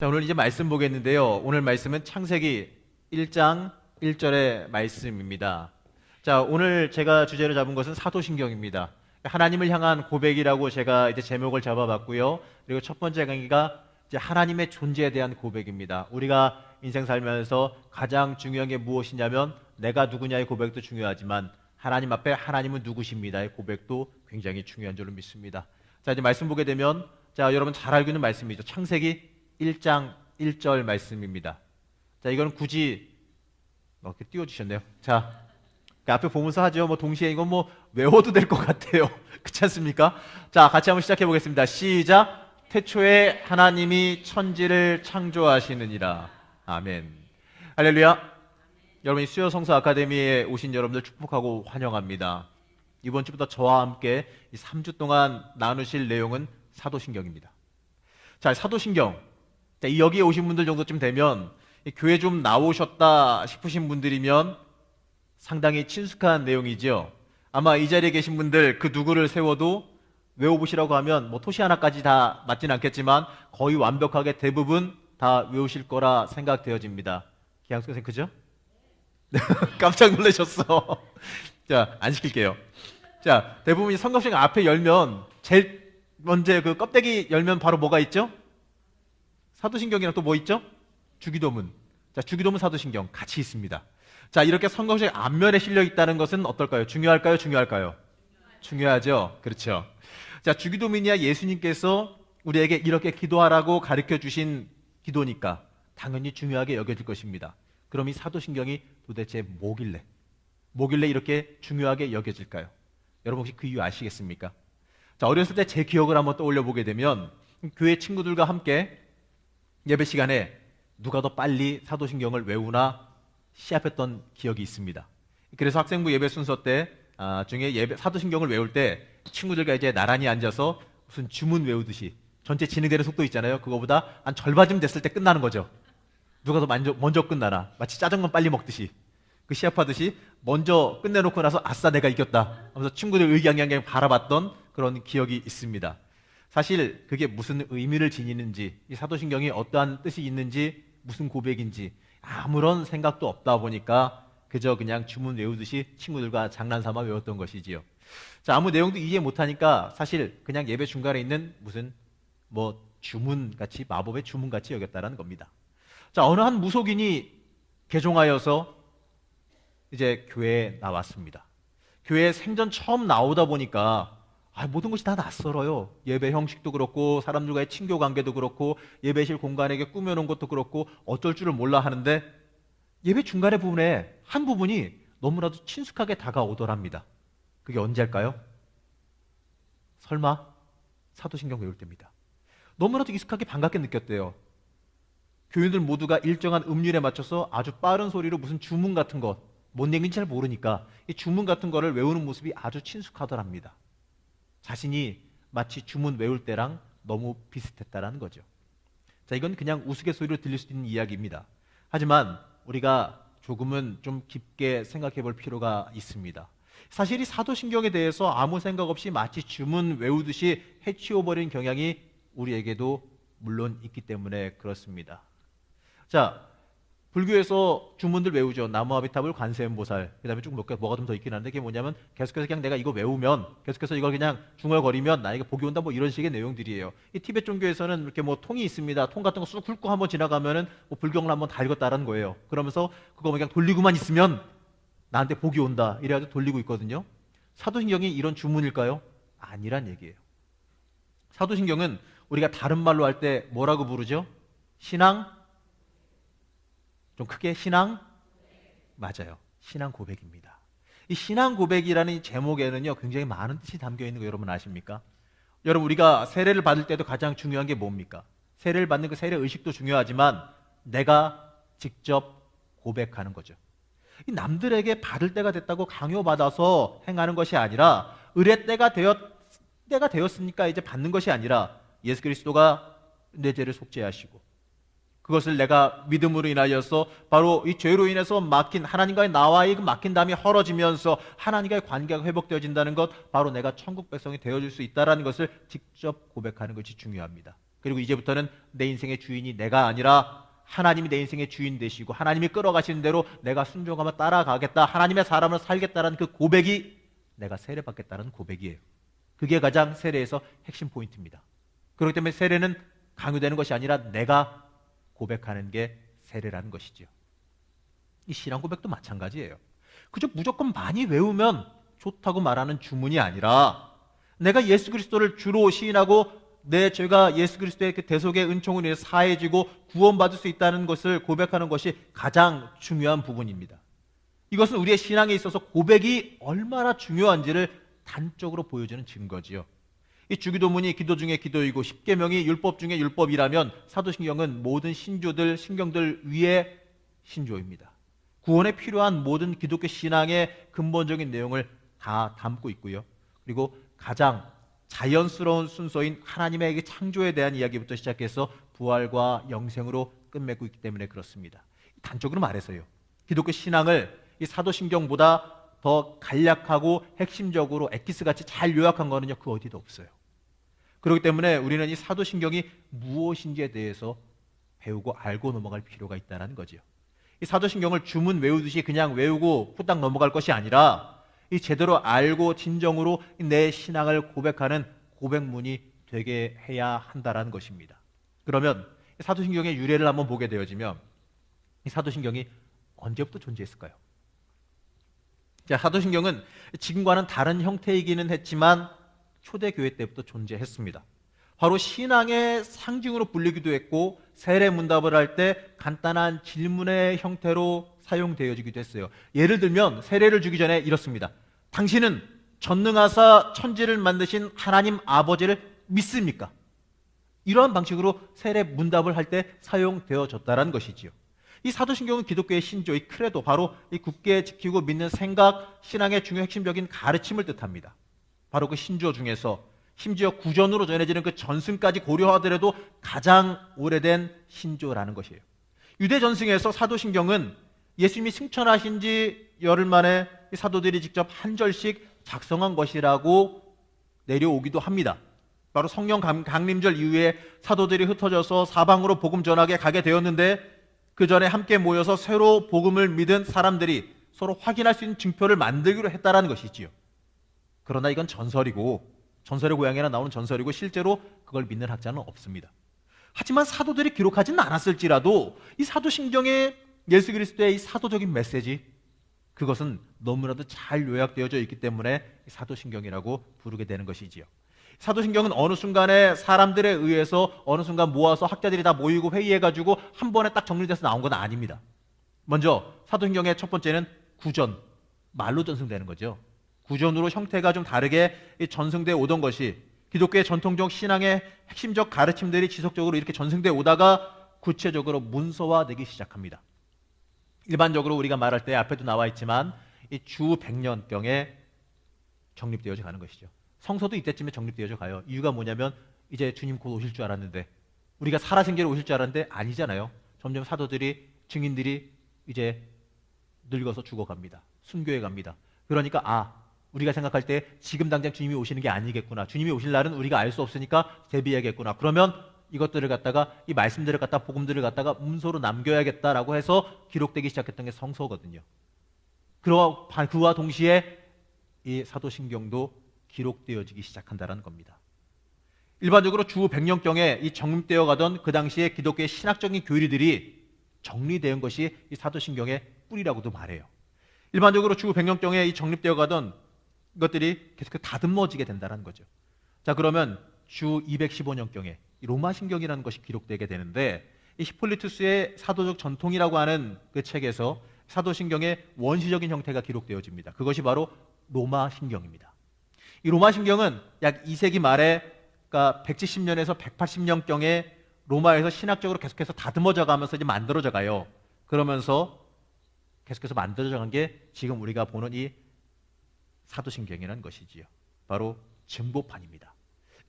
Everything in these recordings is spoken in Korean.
자, 오늘 이제 말씀 보겠는데요. 오늘 말씀은 창세기 1장 1절의 말씀입니다. 자, 오늘 제가 주제로 잡은 것은 사도신경입니다. 하나님을 향한 고백이라고 제가 이제 제목을 잡아봤고요. 그리고 첫 번째 강의가 이제 하나님의 존재에 대한 고백입니다. 우리가 인생 살면서 가장 중요한 게 무엇이냐면 내가 누구냐의 고백도 중요하지만 하나님 앞에 하나님은 누구십니다의 고백도 굉장히 중요한 줄로 믿습니다. 자, 이제 말씀 보게 되면 자, 여러분 잘 알고 있는 말씀이죠. 창세기 1장 1절 말씀입니다. 자, 이건 굳이 이렇게 띄워주셨네요. 자, 그 앞에 보면서 하죠. 동시에 이건 외워도 될 것 같아요. 그렇지 않습니까? 자, 같이 한번 시작해 보겠습니다. 시작. 태초에 하나님이 천지를 창조하시느니라. 아멘. 할렐루야. 여러분, 이 수요 성서 아카데미에 오신 여러분들 축복하고 환영합니다. 이번 주부터 저와 함께 이 3주 동안 나누실 내용은 사도신경입니다. 자, 사도신경. 자, 여기에 오신 분들 정도쯤 되면 교회 좀 나오셨다 싶으신 분들이면 상당히 친숙한 내용이죠. 아마 이 자리에 계신 분들 그 누구를 세워도 외워보시라고 하면 토시 하나까지 다 맞진 않겠지만 거의 완벽하게 대부분 다 외우실 거라 생각되어집니다. 기양수 선생님 그죠? 깜짝 놀라셨어. 자, 안 시킬게요. 자, 대부분 성경책 앞에 열면 제일 먼저 그 껍데기 열면 바로 뭐가 있죠? 사도신경이랑 또 뭐 있죠? 주기도문. 자, 주기도문, 사도신경 같이 있습니다. 자, 이렇게 성경책 앞면에 실려 있다는 것은 어떨까요? 중요할까요? 중요할까요? 중요하죠. 그렇죠. 자, 주기도문이야 예수님께서 우리에게 이렇게 기도하라고 가르쳐 주신 기도니까 당연히 중요하게 여겨질 것입니다. 그럼 이 사도신경이 도대체 뭐길래 이렇게 중요하게 여겨질까요? 여러분 혹시 그 이유 아시겠습니까? 자, 어렸을 때 제 기억을 한번 떠올려 보게 되면 교회 친구들과 함께 예배 시간에 누가 더 빨리 사도신경을 외우나 시합했던 기억이 있습니다. 그래서 학생부 예배 순서 때 중에 사도신경을 외울 때 친구들과 이제 나란히 앉아서 무슨 주문 외우듯이 전체 진행되는 속도 있잖아요. 그거보다 한 절반쯤 됐을 때 끝나는 거죠. 누가 더 먼저 끝나나 마치 짜장면 빨리 먹듯이 그 시합하듯이 먼저 끝내놓고 나서 아싸 내가 이겼다 하면서 친구들 의기양양 바라봤던 그런 기억이 있습니다. 사실 그게 무슨 의미를 지니는지 이 사도신경이 어떠한 뜻이 있는지 무슨 고백인지 아무런 생각도 없다 보니까 그저 그냥 주문 외우듯이 친구들과 장난삼아 외웠던 것이지요. 자, 아무 내용도 이해 못하니까 사실 그냥 예배 중간에 있는 무슨 주문같이 마법의 주문같이 여겼다라는 겁니다. 자, 어느 한 무속인이 개종하여서 이제 교회에 나왔습니다. 교회에 생전 처음 나오다 보니까 모든 것이 다 낯설어요. 예배 형식도 그렇고 사람들과의 친교 관계도 그렇고 예배실 공간에게 꾸며놓은 것도 그렇고 어쩔 줄을 몰라 하는데 예배 중간의 부분에 한 부분이 너무나도 친숙하게 다가오더랍니다. 그게 언제일까요? 설마 사도신경 외울 때입니다. 너무나도 익숙하게 반갑게 느꼈대요. 교인들 모두가 일정한 음률에 맞춰서 아주 빠른 소리로 무슨 주문 같은 것, 뭔 얘기인지 잘 모르니까 이 주문 같은 거를 외우는 모습이 아주 친숙하더랍니다. 자신이 마치 주문 외울 때랑 너무 비슷했다라는 거죠. 자, 이건 그냥 우스갯소리로 들릴 수 있는 이야기입니다. 하지만 우리가 조금은 좀 깊게 생각해 볼 필요가 있습니다. 사실 이 사도신경에 대해서 아무 생각 없이 마치 주문 외우듯이 해치워버린 경향이 우리에게도 물론 있기 때문에 그렇습니다. 자, 불교에서 주문들 외우죠. 나무아비탑을 관세음보살. 그 다음에 쭉 뭐가 좀 더 있긴 한데 그게 뭐냐면 계속해서 그냥 내가 이거 외우면 계속해서 이걸 그냥 중얼거리면 나에게 복이 온다 이런 식의 내용들이에요. 이 티베트 종교에서는 이렇게 통이 있습니다. 통 같은 거 쑥 훑고 한번 지나가면은 불경을 한번 다 읽었다라는 거예요. 그러면서 그거 그냥 돌리고만 있으면 나한테 복이 온다. 이래가지고 돌리고 있거든요. 사도신경이 이런 주문일까요? 아니란 얘기예요. 사도신경은 우리가 다른 말로 할 때 뭐라고 부르죠? 신앙? 좀 크게 신앙? 맞아요. 신앙 고백입니다. 이 신앙 고백이라는 이 제목에는요, 굉장히 많은 뜻이 담겨 있는 거 여러분 아십니까? 여러분, 우리가 세례를 받을 때도 가장 중요한 게 뭡니까? 세례를 받는 그 세례 의식도 중요하지만 내가 직접 고백하는 거죠. 이 남들에게 받을 때가 됐다고 강요받아서 행하는 것이 아니라 의뢰 때가 되었으니까 이제 받는 것이 아니라 예수 그리스도가 내 죄를 속죄하시고 그것을 내가 믿음으로 인하여서 바로 이 죄로 인해서 막힌 하나님과의 나와의 그 막힌 담이 헐어지면서 하나님과의 관계가 회복되어진다는 것, 바로 내가 천국 백성이 되어줄 수 있다는 것을 직접 고백하는 것이 중요합니다. 그리고 이제부터는 내 인생의 주인이 내가 아니라 하나님이 내 인생의 주인 되시고 하나님이 끌어가시는 대로 내가 순종하며 따라가겠다, 하나님의 사람으로 살겠다라는 그 고백이 내가 세례받겠다는 고백이에요. 그게 가장 세례에서 핵심 포인트입니다. 그렇기 때문에 세례는 강요되는 것이 아니라 내가 고백하는 게 세례라는 것이죠. 이 신앙 고백도 마찬가지예요. 그저 무조건 많이 외우면 좋다고 말하는 주문이 아니라 내가 예수 그리스도를 주로 시인하고 내 죄가 예수 그리스도의 그 대속의 은총을 인해 사해지고 구원받을 수 있다는 것을 고백하는 것이 가장 중요한 부분입니다. 이것은 우리의 신앙에 있어서 고백이 얼마나 중요한지를 단적으로 보여주는 증거지요. 이 주기도문이 기도 중에 기도이고 십계명이 율법 중에 율법이라면 사도신경은 모든 신경들 위의 신조입니다. 구원에 필요한 모든 기독교 신앙의 근본적인 내용을 다 담고 있고요. 그리고 가장 자연스러운 순서인 하나님의 창조에 대한 이야기부터 시작해서 부활과 영생으로 끝맺고 있기 때문에 그렇습니다. 단적으로 말해서요, 기독교 신앙을 이 사도신경보다 더 간략하고 핵심적으로 엑기스같이 잘 요약한 거는요, 그 어디도 없어요. 그렇기 때문에 우리는 이 사도신경이 무엇인지에 대해서 배우고 알고 넘어갈 필요가 있다는 거죠. 이 사도신경을 주문 외우듯이 그냥 외우고 후딱 넘어갈 것이 아니라 이 제대로 알고 진정으로 내 신앙을 고백하는 고백문이 되게 해야 한다는 것입니다. 그러면 사도신경의 유래를 한번 보게 되어지면 이 사도신경이 언제부터 존재했을까요? 자, 사도신경은 지금과는 다른 형태이기는 했지만 초대교회 때부터 존재했습니다. 바로 신앙의 상징으로 불리기도 했고 세례 문답을 할 때 간단한 질문의 형태로 사용되어지기도 했어요. 예를 들면 세례를 주기 전에 이렇습니다. 당신은 전능하사 천지를 만드신 하나님 아버지를 믿습니까? 이러한 방식으로 세례 문답을 할 때 사용되어졌다는 것이지요. 이 사도신경은 기독교의 신조, 이 크레도, 바로 이 굳게 지키고 믿는 생각, 신앙의 중요 핵심적인 가르침을 뜻합니다. 바로 그 신조 중에서 심지어 구전으로 전해지는 그 전승까지 고려하더라도 가장 오래된 신조라는 것이에요. 유대 전승에서 사도신경은 예수님이 승천하신 지 열흘 만에 사도들이 직접 한 절씩 작성한 것이라고 내려오기도 합니다. 바로 성령 강림절 이후에 사도들이 흩어져서 사방으로 복음 전하게 가게 되었는데 그 전에 함께 모여서 새로 복음을 믿은 사람들이 서로 확인할 수 있는 증표를 만들기로 했다는 것이지요. 그러나 이건 전설이고, 전설의 고향에나 나오는 전설이고 실제로 그걸 믿는 학자는 없습니다. 하지만 사도들이 기록하지는 않았을지라도 이 사도신경의 예수 그리스도의 이 사도적인 메시지, 그것은 너무나도 잘 요약되어져 있기 때문에 사도신경이라고 부르게 되는 것이지요. 사도신경은 어느 순간에 사람들에 의해서 어느 순간 모아서 학자들이 다 모이고 회의해가지고 한 번에 딱 정리돼서 나온 건 아닙니다. 먼저 사도신경의 첫 번째는 구전, 말로 전승되는 거죠. 구전으로 형태가 좀 다르게 전승되어 오던 것이 기독교의 전통적 신앙의 핵심적 가르침들이 지속적으로 이렇게 전승되어 오다가 구체적으로 문서화되기 시작합니다. 일반적으로 우리가 말할 때 앞에도 나와 있지만 이 주 100년경에 정립되어져 가는 것이죠. 성서도 이때쯤에 정립되어져 가요. 이유가 뭐냐면 이제 주님 곧 오실 줄 알았는데, 우리가 살아생전에 오실 줄 알았는데 아니잖아요. 점점 사도들이, 증인들이 이제 늙어서 죽어갑니다. 순교해 갑니다. 그러니까 우리가 생각할 때 지금 당장 주님이 오시는 게 아니겠구나, 주님이 오실 날은 우리가 알 수 없으니까 대비해야겠구나, 그러면 이것들을 갖다가, 이 말씀들을 갖다, 복음들을 갖다가 문서로 남겨야겠다라고 해서 기록되기 시작했던 게 성서거든요. 그와 동시에 이 사도신경도 기록되어지기 시작한다는 겁니다. 일반적으로 주 100년경에 이 정립되어 가던 그 당시에 기독교의 신학적인 교리들이 정리된 것이 이 사도신경의 뿌리라고도 말해요. 일반적으로 주 100년경에 이 정립되어 가던 것들이 계속 다듬어지게 된다는 거죠. 자, 그러면 주 215년경에 로마신경이라는 것이 기록되게 되는데, 이 히폴리투스의 사도적 전통이라고 하는 그 책에서 사도신경의 원시적인 형태가 기록되어집니다. 그것이 바로 로마신경입니다. 이 로마신경은 약 2세기 말에, 그러니까 170년에서 180년경에 로마에서 신학적으로 계속해서 다듬어져 가면서 이제 만들어져 가요. 그러면서 계속해서 만들어져 간 게 지금 우리가 보는 이 사도신경이라는 것이지요. 바로 증보판입니다.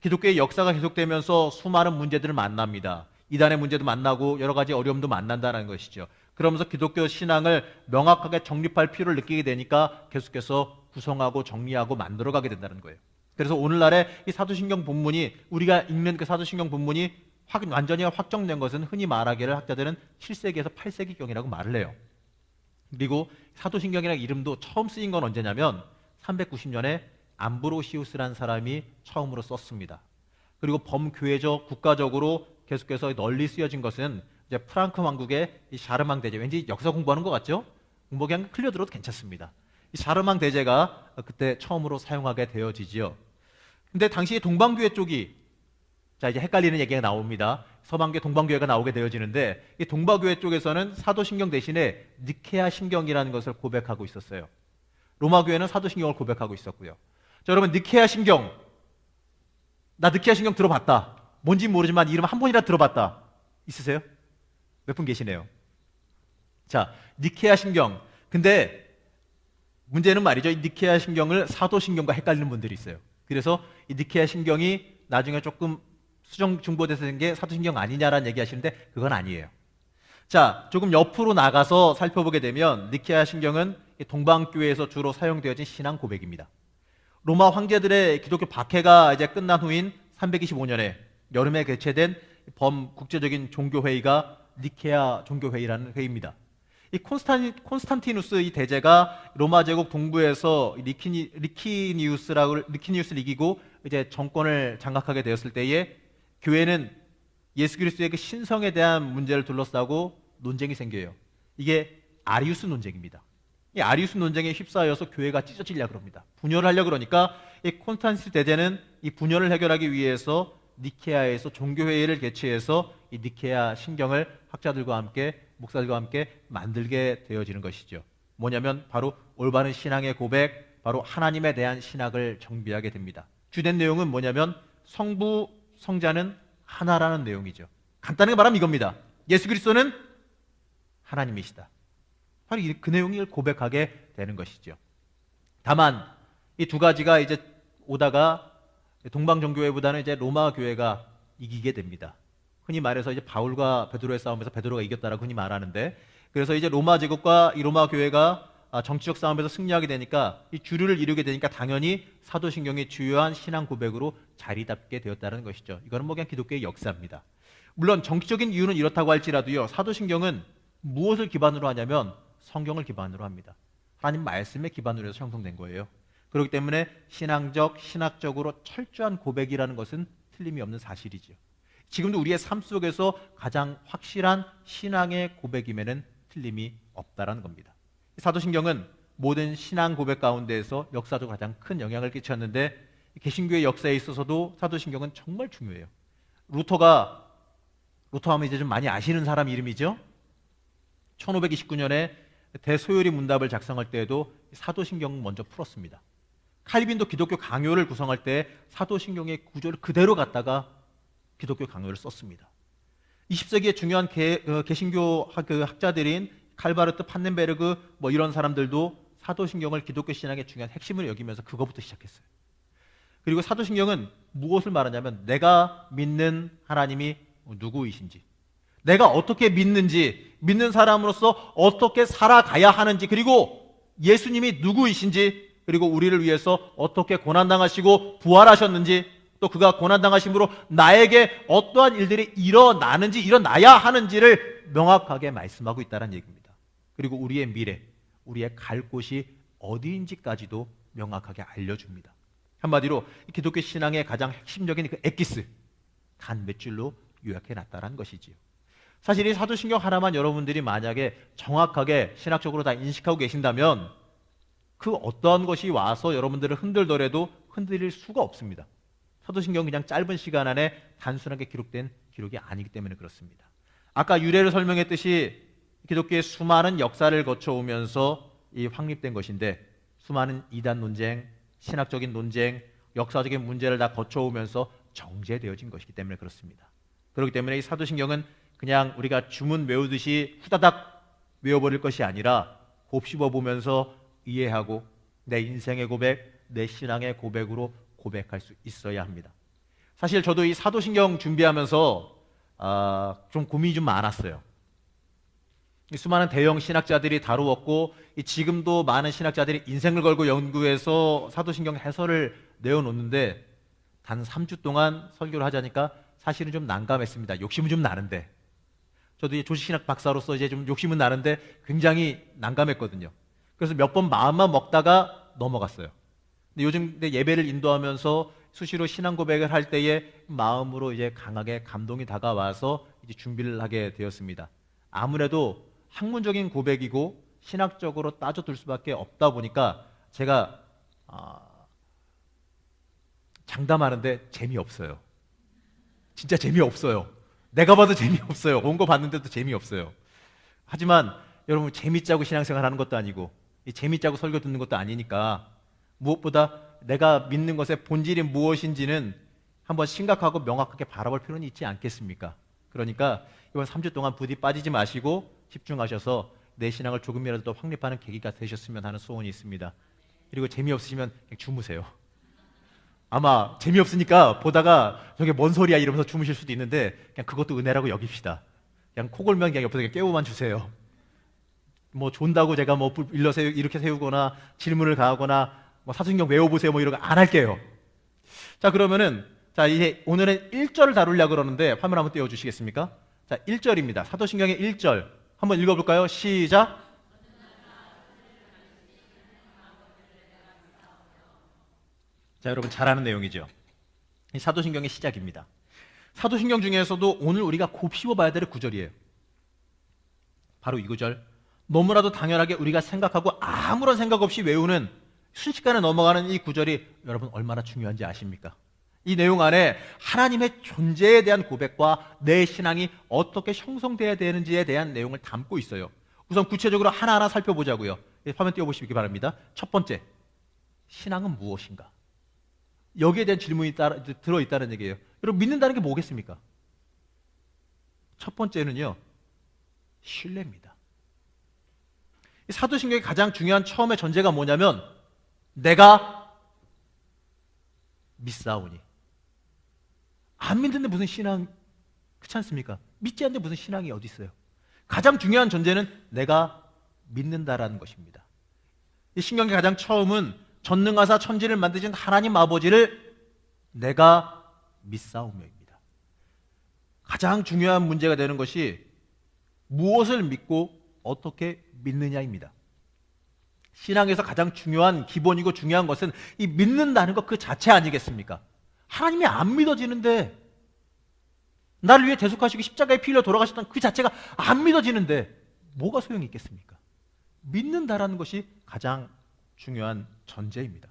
기독교의 역사가 계속되면서 수많은 문제들을 만납니다. 이단의 문제도 만나고 여러 가지 어려움도 만난다는 것이죠. 그러면서 기독교 신앙을 명확하게 정립할 필요를 느끼게 되니까 계속해서 구성하고 정리하고 만들어가게 된다는 거예요. 그래서 오늘날의 이 사도신경 본문이, 우리가 읽는 그 사도신경 본문이 완전히 확정된 것은 흔히 말하기를 학자들은 7세기에서 8세기경이라고 말을 해요. 그리고 사도신경이라는 이름도 처음 쓰인 건 언제냐면 390년에 암브로시우스라는 사람이 처음으로 썼습니다. 그리고 범교회적 국가적으로 계속해서 널리 쓰여진 것은 이제 프랑크 왕국의 이 샤르망 대제, 왠지 역사 공부하는 것 같죠? 공부 그냥 흘려들어도 괜찮습니다. 이 샤르망 대제가 그때 처음으로 사용하게 되어지지요. 근데 당시 동방교회 쪽이, 자 이제 헷갈리는 얘기가 나옵니다. 서방교회, 동방교회가 나오게 되어지는데 이 동방교회 쪽에서는 사도신경 대신에 니케아 신경이라는 것을 고백하고 있었어요. 로마교회는 사도신경을 고백하고 있었고요. 자, 여러분 니케아 신경, 나 니케아 신경 들어봤다. 뭔지 모르지만 이름 한 번이라 들어봤다. 있으세요? 몇 분 계시네요. 자, 니케아 신경. 근데 문제는 말이죠. 이 니케아 신경을 사도신경과 헷갈리는 분들이 있어요. 그래서 이 니케아 신경이 나중에 조금 수정 중보돼서 된 게 사도신경 아니냐라는 얘기 하시는데 그건 아니에요. 자, 조금 옆으로 나가서 살펴보게 되면 니케아 신경은 동방교회에서 주로 사용되어진 신앙 고백입니다. 로마 황제들의 기독교 박해가 이제 끝난 후인 325년에 여름에 개최된 범국제적인 종교회의가 니케아 종교회의라는 회의입니다. 이 콘스탄티누스 이 대제가 로마 제국 동부에서 리키니우스를 이기고 이제 정권을 장악하게 되었을 때에 교회는 예수 그리스도의 그 신성에 대한 문제를 둘러싸고 논쟁이 생겨요. 이게 아리우스 논쟁입니다. 이 아리우스 논쟁에 휩싸여서 교회가 찢어지려고 합니다. 분열을 하려고 그러니까 이 콘스탄티누스 대제는 이 분열을 해결하기 위해서 니케아에서 종교회의를 개최해서 이 니케아 신경을 학자들과 함께 목사들과 함께 만들게 되어지는 것이죠. 뭐냐면 바로 올바른 신앙의 고백, 바로 하나님에 대한 신학을 정비하게 됩니다. 주된 내용은 뭐냐면 성부, 성자는 하나라는 내용이죠. 간단하게 말하면 이겁니다. 예수 그리스도는 하나님이시다. 바로 그 내용을 고백하게 되는 것이죠. 다만 이 두 가지가 이제 오다가 동방정교회보다는 이제 로마 교회가 이기게 됩니다. 흔히 말해서 이제 바울과 베드로의 싸움에서 베드로가 이겼다라고 흔히 말하는데, 그래서 이제 로마 제국과 이 로마 교회가 정치적 싸움에서 승리하게 되니까 이 주류를 이루게 되니까 당연히 사도신경이 주요한 신앙 고백으로 자리 잡게 되었다는 것이죠. 이거는 뭐 그냥 기독교의 역사입니다. 물론 정치적인 이유는 이렇다고 할지라도요, 사도신경은 무엇을 기반으로 하냐면 성경을 기반으로 합니다. 하나님 말씀에 기반으로 해서 형성된 거예요. 그렇기 때문에 신학적으로 철저한 고백이라는 것은 틀림이 없는 사실이죠. 지금도 우리의 삶 속에서 가장 확실한 신앙의 고백임에는 틀림이 없다라는 겁니다. 사도신경은 모든 신앙 고백 가운데에서 역사적으로 가장 큰 영향을 끼쳤는데, 개신교의 역사에 있어서도 사도신경은 정말 중요해요. 루터 하면 이제 좀 많이 아시는 사람 이름이죠. 1529년에 대소요리 문답을 작성할 때에도 사도신경 먼저 풀었습니다. 칼빈도 기독교 강요를 구성할 때 사도신경의 구조를 그대로 갖다가 기독교 강요를 썼습니다. 20세기의 중요한 개신교 학자들인 칼바르트, 판넨베르그 뭐 이런 사람들도 사도신경을 기독교 신앙의 중요한 핵심으로 여기면서 그거부터 시작했어요. 그리고 사도신경은 무엇을 말하냐면 내가 믿는 하나님이 누구이신지, 내가 어떻게 믿는지, 믿는 사람으로서 어떻게 살아가야 하는지, 그리고 예수님이 누구이신지, 그리고 우리를 위해서 어떻게 고난당하시고 부활하셨는지, 또 그가 고난당하심으로 나에게 어떠한 일들이 일어나야 하는지를 명확하게 말씀하고 있다는 얘기입니다. 그리고 우리의 미래, 우리의 갈 곳이 어디인지까지도 명확하게 알려줍니다. 한마디로 기독교 신앙의 가장 핵심적인 그 엑기스, 단 몇 줄로 요약해놨다는 것이지요. 사실 이 사도신경 하나만 여러분들이 만약에 정확하게 신학적으로 다 인식하고 계신다면 그 어떠한 것이 와서 여러분들을 흔들더라도 흔들릴 수가 없습니다. 사도신경은 그냥 짧은 시간 안에 단순하게 기록된 기록이 아니기 때문에 그렇습니다. 아까 유래를 설명했듯이 기독교의 수많은 역사를 거쳐오면서 이 확립된 것인데, 수많은 이단 논쟁, 신학적인 논쟁, 역사적인 문제를 다 거쳐오면서 정제되어진 것이기 때문에 그렇습니다. 그렇기 때문에 이 사도신경은 그냥 우리가 주문 외우듯이 후다닥 외워버릴 것이 아니라 곱씹어 보면서 이해하고 내 인생의 고백, 내 신앙의 고백으로 고백할 수 있어야 합니다. 사실 저도 이 사도신경 준비하면서 좀 고민이 좀 많았어요. 수많은 대형 신학자들이 다루었고 지금도 많은 신학자들이 인생을 걸고 연구해서 사도신경 해설을 내어놓는데 단 3주 동안 설교를 하자니까 사실은 좀 난감했습니다. 욕심은 좀 나는데. 저도 이제 조직신학 박사로서 이제 좀 욕심은 나는데 굉장히 난감했거든요. 그래서 몇 번 마음만 먹다가 넘어갔어요. 근데 요즘 예배를 인도하면서 수시로 신앙 고백을 할 때에 마음으로 이제 강하게 감동이 다가와서 이제 준비를 하게 되었습니다. 아무래도 학문적인 고백이고 신학적으로 따져둘 수밖에 없다 보니까 제가 장담하는데 재미없어요. 진짜 재미없어요. 내가 봐도 재미없어요. 온 거 봤는데도 재미없어요. 하지만 여러분 재밌자고 신앙생활 하는 것도 아니고 재밌자고 설교 듣는 것도 아니니까 무엇보다 내가 믿는 것의 본질이 무엇인지는 한번 심각하고 명확하게 바라볼 필요는 있지 않겠습니까? 그러니까 이번 3주 동안 부디 빠지지 마시고 집중하셔서 내 신앙을 조금이라도 더 확립하는 계기가 되셨으면 하는 소원이 있습니다. 그리고 재미없으시면 그냥 주무세요. 아마 재미없으니까 보다가 저게 뭔 소리야 이러면서 주무실 수도 있는데 그냥 그것도 은혜라고 여깁시다. 그냥 코 골면 그냥 옆에서 그냥 깨워만 주세요. 뭐 존다고 제가 뭐 이렇게 세우거나 질문을 가하거나 뭐 사순경 외워보세요 뭐 이런 거 안 할게요. 자 그러면은 자 이제 오늘은 1절을 다루려고 그러는데 화면 한번 띄워주시겠습니까? 자 1절입니다. 사도신경의 1절 한번 읽어볼까요? 시작. 자 여러분 잘 아는 내용이죠. 이 사도신경의 시작입니다. 사도신경 중에서도 오늘 우리가 곱씹어 봐야 될 구절이에요. 바로 이 구절. 너무나도 당연하게 우리가 생각하고 아무런 생각 없이 외우는 순식간에 넘어가는 이 구절이 여러분 얼마나 중요한지 아십니까? 이 내용 안에 하나님의 존재에 대한 고백과 내 신앙이 어떻게 형성되어야 되는지에 대한 내용을 담고 있어요. 우선 구체적으로 하나하나 살펴보자고요. 화면 띄워보시기 바랍니다. 첫 번째, 신앙은 무엇인가? 여기에 대한 질문이 들어있다는 얘기예요. 여러분 믿는다는 게 뭐겠습니까? 첫 번째는요, 신뢰입니다. 사도신경의 가장 중요한 처음의 전제가 뭐냐면 내가 믿사오니. 안 믿는데 무슨 신앙, 그렇지 않습니까? 믿지 않는데 무슨 신앙이 어디 있어요? 가장 중요한 전제는 내가 믿는다라는 것입니다. 이 신경의 가장 처음은 전능하사 천지를 만드신 하나님 아버지를 내가 믿사오며입니다. 가장 중요한 문제가 되는 것이 무엇을 믿고 어떻게 믿느냐입니다. 신앙에서 가장 중요한 기본이고 중요한 것은 이 믿는다는 것 그 자체 아니겠습니까? 하나님이 안 믿어지는데 나를 위해 대속하시고 십자가에 피 흘려 돌아가셨던 그 자체가 안 믿어지는데 뭐가 소용이 있겠습니까? 믿는다라는 것이 가장 중요한 전제입니다.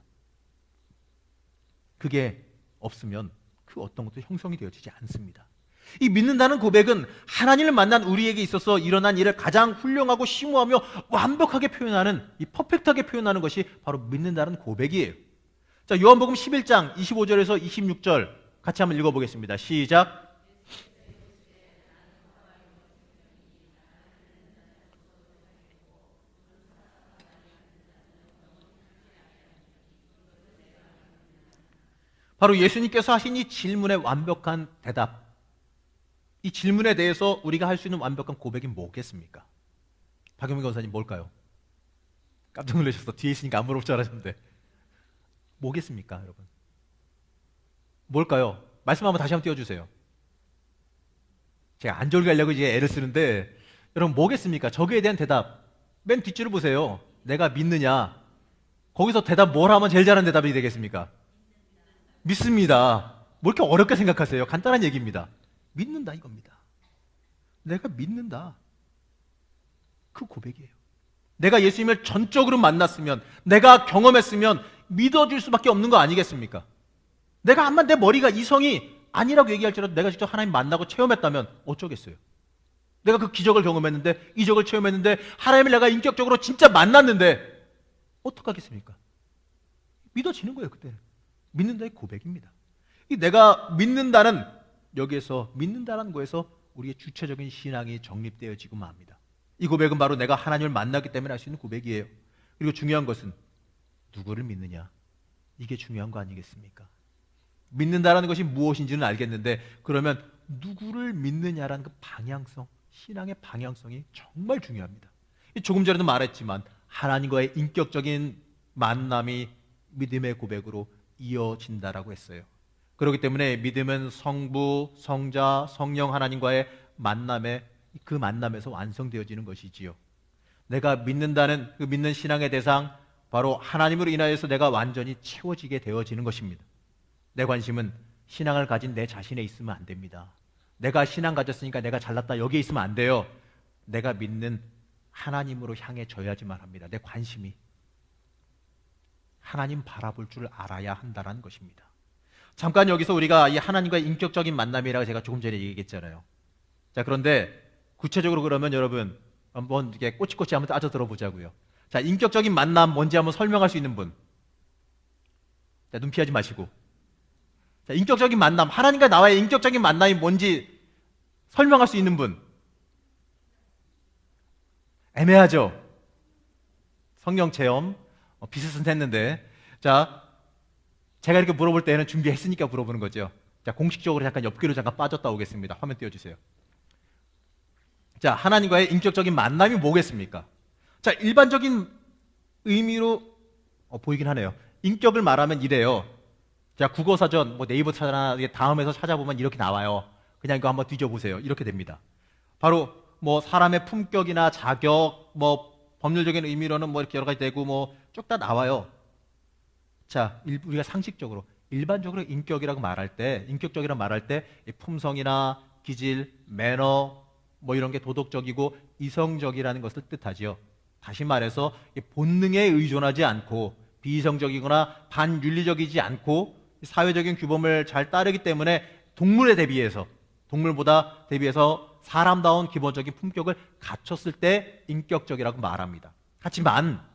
그게 없으면 그 어떤 것도 형성이 되어지지 않습니다. 이 믿는다는 고백은 하나님을 만난 우리에게 있어서 일어난 일을 가장 훌륭하고 심오하며 완벽하게 표현하는, 이 퍼펙트하게 표현하는 것이 바로 믿는다는 고백이에요. 자, 요한복음 11장 25절에서 26절 같이 한번 읽어보겠습니다. 시작. 바로 예수님께서 하신 이 질문의 완벽한 대답, 이 질문에 대해서 우리가 할 수 있는 완벽한 고백이 뭐겠습니까? 박영민 권사님 뭘까요? 깜짝 놀라셨어. 뒤에 있으니까 안 물어볼 줄 알았는데 뭐겠습니까 여러분? 뭘까요? 말씀 한번 다시 한번 띄워주세요. 제가 안 졸게 하려고 이제 애를 쓰는데 여러분 뭐겠습니까? 저기에 대한 대답 맨 뒷줄을 보세요. 내가 믿느냐? 거기서 대답 뭘 하면 제일 잘하는 대답이 되겠습니까? 믿습니다. 뭐 이렇게 어렵게 생각하세요? 간단한 얘기입니다. 믿는다 이겁니다. 내가 믿는다. 그 고백이에요. 내가 예수님을 전적으로 만났으면, 내가 경험했으면 믿어줄 수밖에 없는 거 아니겠습니까? 내가 암만 내 머리가 이성이 아니라고 얘기할지라도 내가 직접 하나님 만나고 체험했다면 어쩌겠어요? 내가 그 기적을 경험했는데, 이적을 체험했는데, 하나님을 내가 인격적으로 진짜 만났는데 어떡하겠습니까? 믿어지는 거예요. 그때는 믿는다의 고백입니다. 이 내가 믿는다는, 여기에서 믿는다는 거에서 우리의 주체적인 신앙이 정립되어지고 맙니다. 이 고백은 바로 내가 하나님을 만났기 때문에 할 수 있는 고백이에요. 그리고 중요한 것은 누구를 믿느냐, 이게 중요한 거 아니겠습니까? 믿는다라는 것이 무엇인지는 알겠는데 그러면 누구를 믿느냐라는 그 방향성, 신앙의 방향성이 정말 중요합니다. 조금 전에도 말했지만 하나님과의 인격적인 만남이 믿음의 고백으로 이어진다라고 했어요. 그렇기 때문에 믿음은 성부, 성자, 성령 하나님과의 만남에 그 만남에서 완성되어지는 것이지요. 내가 믿는다는 그 믿는 신앙의 대상 바로 하나님으로 인하여서 내가 완전히 채워지게 되어지는 것입니다. 내 관심은 신앙을 가진 내 자신에 있으면 안 됩니다. 내가 신앙 가졌으니까 내가 잘났다 여기에 있으면 안 돼요. 내가 믿는 하나님으로 향해져야지만 합니다. 내 관심이 하나님 바라볼 줄 알아야 한다는 것입니다. 잠깐 여기서 우리가 이 하나님과의 인격적인 만남이라고 제가 조금 전에 얘기했잖아요. 자, 그런데 구체적으로 그러면 여러분 한번 이렇게 꼬치꼬치 한번 따져 들어보자고요. 자, 인격적인 만남 뭔지 한번 설명할 수 있는 분. 자, 눈 피하지 마시고. 자, 인격적인 만남, 하나님과 나와의 인격적인 만남이 뭔지 설명할 수 있는 분. 애매하죠? 성령 체험 비슷했는데, 자, 제가 이렇게 물어볼 때는 준비했으니까 물어보는 거죠. 자, 공식적으로 잠깐 옆귀로 잠깐 빠졌다 오겠습니다. 화면 띄워주세요. 자, 하나님과의 인격적인 만남이 뭐겠습니까? 자, 일반적인 의미로 보이긴 하네요. 인격을 말하면 이래요. 자, 국어사전, 네이버 찾아나 다음에서 찾아보면 이렇게 나와요. 그냥 이거 한번 뒤져보세요. 이렇게 됩니다. 바로 사람의 품격이나 자격, 법률적인 의미로는 이렇게 여러 가지 되고 쭉 다 나와요. 자, 우리가 상식적으로 일반적으로 인격이라고 말할 때, 인격적이라고 말할 때 품성이나 기질, 매너 이런 게 도덕적이고 이성적이라는 것을 뜻하지요. 다시 말해서 본능에 의존하지 않고 비이성적이거나 반윤리적이지 않고 사회적인 규범을 잘 따르기 때문에 동물보다 대비해서 사람다운 기본적인 품격을 갖췄을 때 인격적이라고 말합니다. 하지만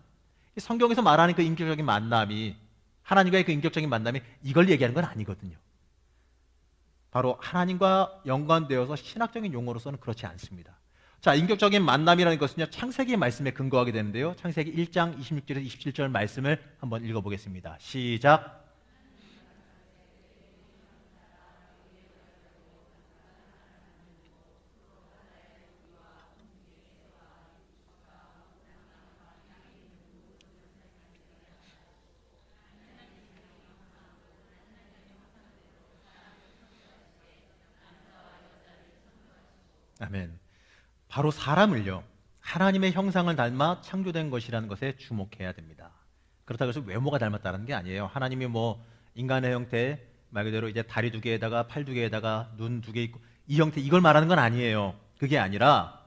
성경에서 말하는 그 인격적인 만남이, 하나님과의 그 인격적인 만남이 이걸 얘기하는 건 아니거든요. 바로 하나님과 연관되어서 신학적인 용어로서는 그렇지 않습니다. 자, 인격적인 만남이라는 것은요, 창세기 말씀에 근거하게 되는데요. 창세기 1장 26절에서 27절 말씀을 한번 읽어보겠습니다. 시작. 아멘. 바로 사람을요, 하나님의 형상을 닮아 창조된 것이라는 것에 주목해야 됩니다. 그렇다고 해서 외모가 닮았다는 게 아니에요. 하나님이 인간의 형태, 말 그대로 이제 다리 2개에다가 팔 2개에다가 눈 2개 있고 이 형태, 이걸 말하는 건 아니에요. 그게 아니라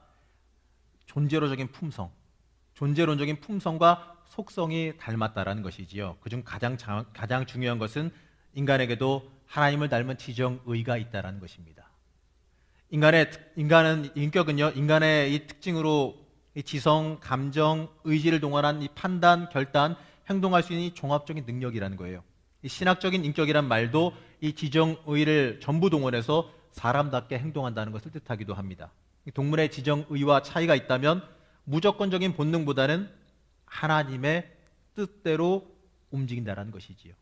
존재론적인 품성과 속성이 닮았다라는 것이지요. 그중 가장 중요한 것은 인간에게도 하나님을 닮은 지정의가 있다라는 것입니다. 인격은요, 인간의 이 특징으로 이 지성, 감정, 의지를 동원한 이 판단, 결단, 행동할 수 있는 이 종합적인 능력이라는 거예요. 이 신학적인 인격이란 말도 이 지정의를 전부 동원해서 사람답게 행동한다는 것을 뜻하기도 합니다. 동물의 지정의와 차이가 있다면 무조건적인 본능보다는 하나님의 뜻대로 움직인다는 것이지요.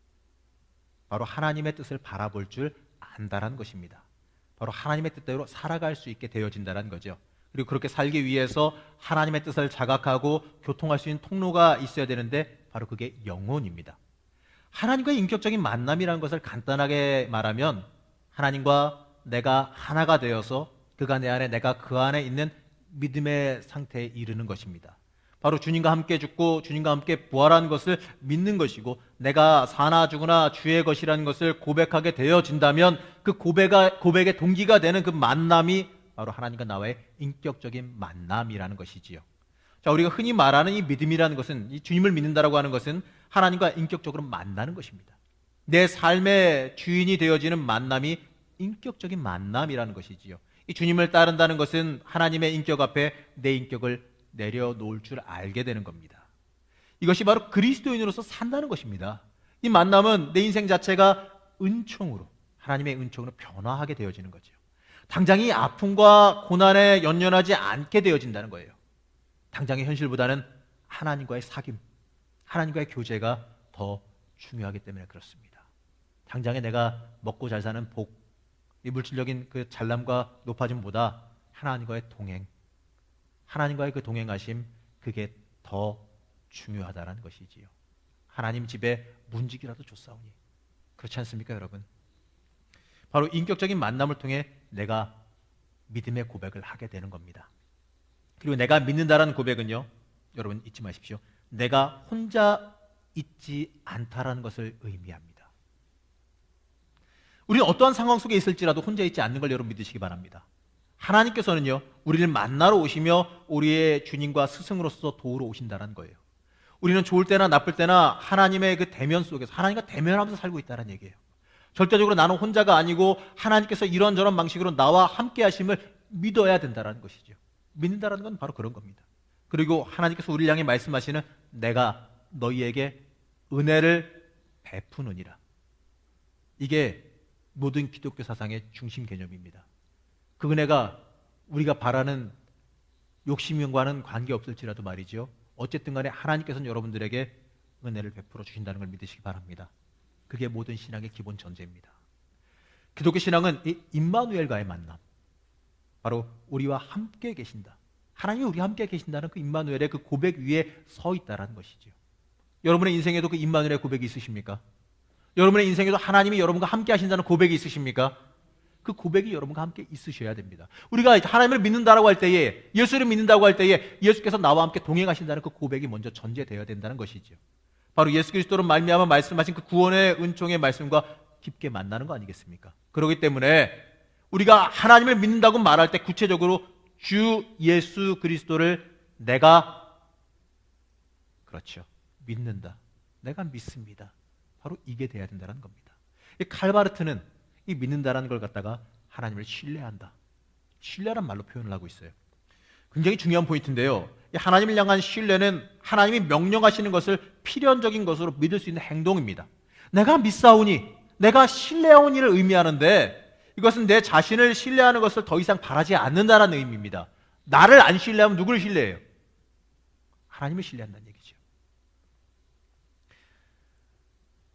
바로 하나님의 뜻을 바라볼 줄 안다는 것입니다. 바로 하나님의 뜻대로 살아갈 수 있게 되어진다는 거죠. 그리고 그렇게 살기 위해서 하나님의 뜻을 자각하고 교통할 수 있는 통로가 있어야 되는데 바로 그게 영혼입니다. 하나님과의 인격적인 만남이라는 것을 간단하게 말하면 하나님과 내가 하나가 되어서 그가 내 안에, 내가 그 안에 있는 믿음의 상태에 이르는 것입니다. 바로 주님과 함께 죽고 주님과 함께 부활한 것을 믿는 것이고, 내가 사나 죽으나 주의 것이라는 것을 고백하게 되어진다면 그 고백의 동기가 되는 그 만남이 바로 하나님과 나와의 인격적인 만남이라는 것이지요. 자, 우리가 흔히 말하는 이 믿음이라는 것은, 이 주님을 믿는다라고 하는 것은 하나님과 인격적으로 만나는 것입니다. 내 삶의 주인이 되어지는 만남이 인격적인 만남이라는 것이지요. 이 주님을 따른다는 것은 하나님의 인격 앞에 내 인격을 내려놓을 줄 알게 되는 겁니다. 이것이 바로 그리스도인으로서 산다는 것입니다. 이 만남은 내 인생 자체가 하나님의 은총으로 변화하게 되어지는 거죠. 당장 이 아픔과 고난에 연연하지 않게 되어진다는 거예요. 당장의 현실보다는 하나님과의 사귐, 하나님과의 교제가 더 중요하기 때문에 그렇습니다. 당장에 내가 먹고 잘 사는 복, 이 물질적인 그 잘남과 높아짐보다 하나님과의 동행, 하나님과의 그 동행하심, 그게 더 중요하다는 것이지요. 하나님 집에 문지기라도 줬사오니, 그렇지 않습니까, 여러분? 바로 인격적인 만남을 통해 내가 믿음의 고백을 하게 되는 겁니다. 그리고 내가 믿는다라는 고백은요, 여러분 잊지 마십시오. 내가 혼자 있지 않다라는 것을 의미합니다. 우리는 어떠한 상황 속에 있을지라도 혼자 있지 않는 걸 여러분 믿으시기 바랍니다. 하나님께서는요, 우리를 만나러 오시며 우리의 주님과 스승으로서 도우러 오신다는 거예요. 우리는 좋을 때나 나쁠 때나 하나님의 그 대면 속에서 하나님과 대면하면서 살고 있다는 얘기예요. 절대적으로 나는 혼자가 아니고 하나님께서 이런저런 방식으로 나와 함께 하심을 믿어야 된다는 것이죠. 믿는다는 건 바로 그런 겁니다. 그리고 하나님께서 우리를 향해 말씀하시는 내가 너희에게 은혜를 베푸느니라. 이게 모든 기독교 사상의 중심 개념입니다. 그 은혜가 우리가 바라는 욕심과는 관계없을지라도 말이죠. 어쨌든 간에 하나님께서는 여러분들에게 은혜를 베풀어 주신다는 걸 믿으시기 바랍니다. 그게 모든 신앙의 기본 전제입니다. 기독교 신앙은 이 임마누엘과의 만남, 바로 우리와 함께 계신다. 하나님이 우리와 함께 계신다는 그 임마누엘의 그 고백 위에 서 있다는 것이죠. 여러분의 인생에도 그 임마누엘의 고백이 있으십니까? 여러분의 인생에도 하나님이 여러분과 함께 하신다는 고백이 있으십니까? 그 고백이 여러분과 함께 있으셔야 됩니다. 우리가 하나님을 믿는다라고 할 때에, 예수를 믿는다고 할 때에 예수께서 나와 함께 동행하신다는 그 고백이 먼저 전제되어야 된다는 것이죠. 바로 예수 그리스도로 말미암아 말씀하신 그 구원의 은총의 말씀과 깊게 만나는 거 아니겠습니까? 그렇기 때문에 우리가 하나님을 믿는다고 말할 때 구체적으로 주 예수 그리스도를 내가 그렇죠. 믿는다. 내가 믿습니다. 바로 이게 돼야 된다는 겁니다. 이 칼바르트는 이 믿는다라는 걸 갖다가 하나님을 신뢰한다. 신뢰란 말로 표현을 하고 있어요. 굉장히 중요한 포인트인데요. 이 하나님을 향한 신뢰는 하나님이 명령하시는 것을 필연적인 것으로 믿을 수 있는 행동입니다. 내가 믿사오니, 내가 신뢰하오니를 의미하는데 이것은 내 자신을 신뢰하는 것을 더 이상 바라지 않는다는 의미입니다. 나를 안 신뢰하면 누구를 신뢰해요? 하나님을 신뢰한다는 얘기죠.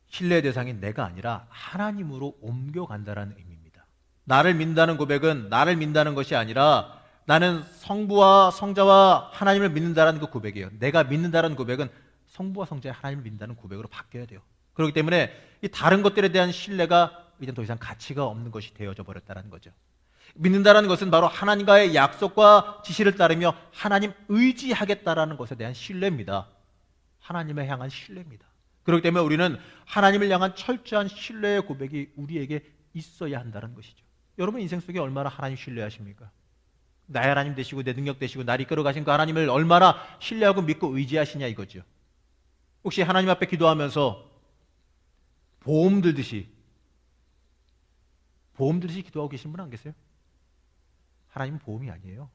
신뢰의 대상이 내가 아니라 하나님으로 옮겨간다는 의미입니다. 나를 믿는다는 고백은 나를 믿는다는 것이 아니라 나는 성부와 성자와 하나님을 믿는다는 그 고백이에요. 내가 믿는다는 고백은 성부와 성자의 하나님을 믿는다는 고백으로 바뀌어야 돼요. 그렇기 때문에 이 다른 것들에 대한 신뢰가 이제 더 이상 가치가 없는 것이 되어져 버렸다는 거죠. 믿는다는 것은 바로 하나님과의 약속과 지시를 따르며 하나님 의지하겠다라는 것에 대한 신뢰입니다. 하나님을 향한 신뢰입니다. 그렇기 때문에 우리는 하나님을 향한 철저한 신뢰의 고백이 우리에게 있어야 한다는 것이죠. 여러분 인생 속에 얼마나 하나님 신뢰하십니까? 나의 하나님 되시고 내 능력 되시고 나를 이끌어 가신 그 하나님을 얼마나 신뢰하고 믿고 의지하시냐 이거죠. 혹시 하나님 앞에 기도하면서 보험 들듯이 기도하고 계신 분 안 계세요? 하나님은 보험이 아니에요.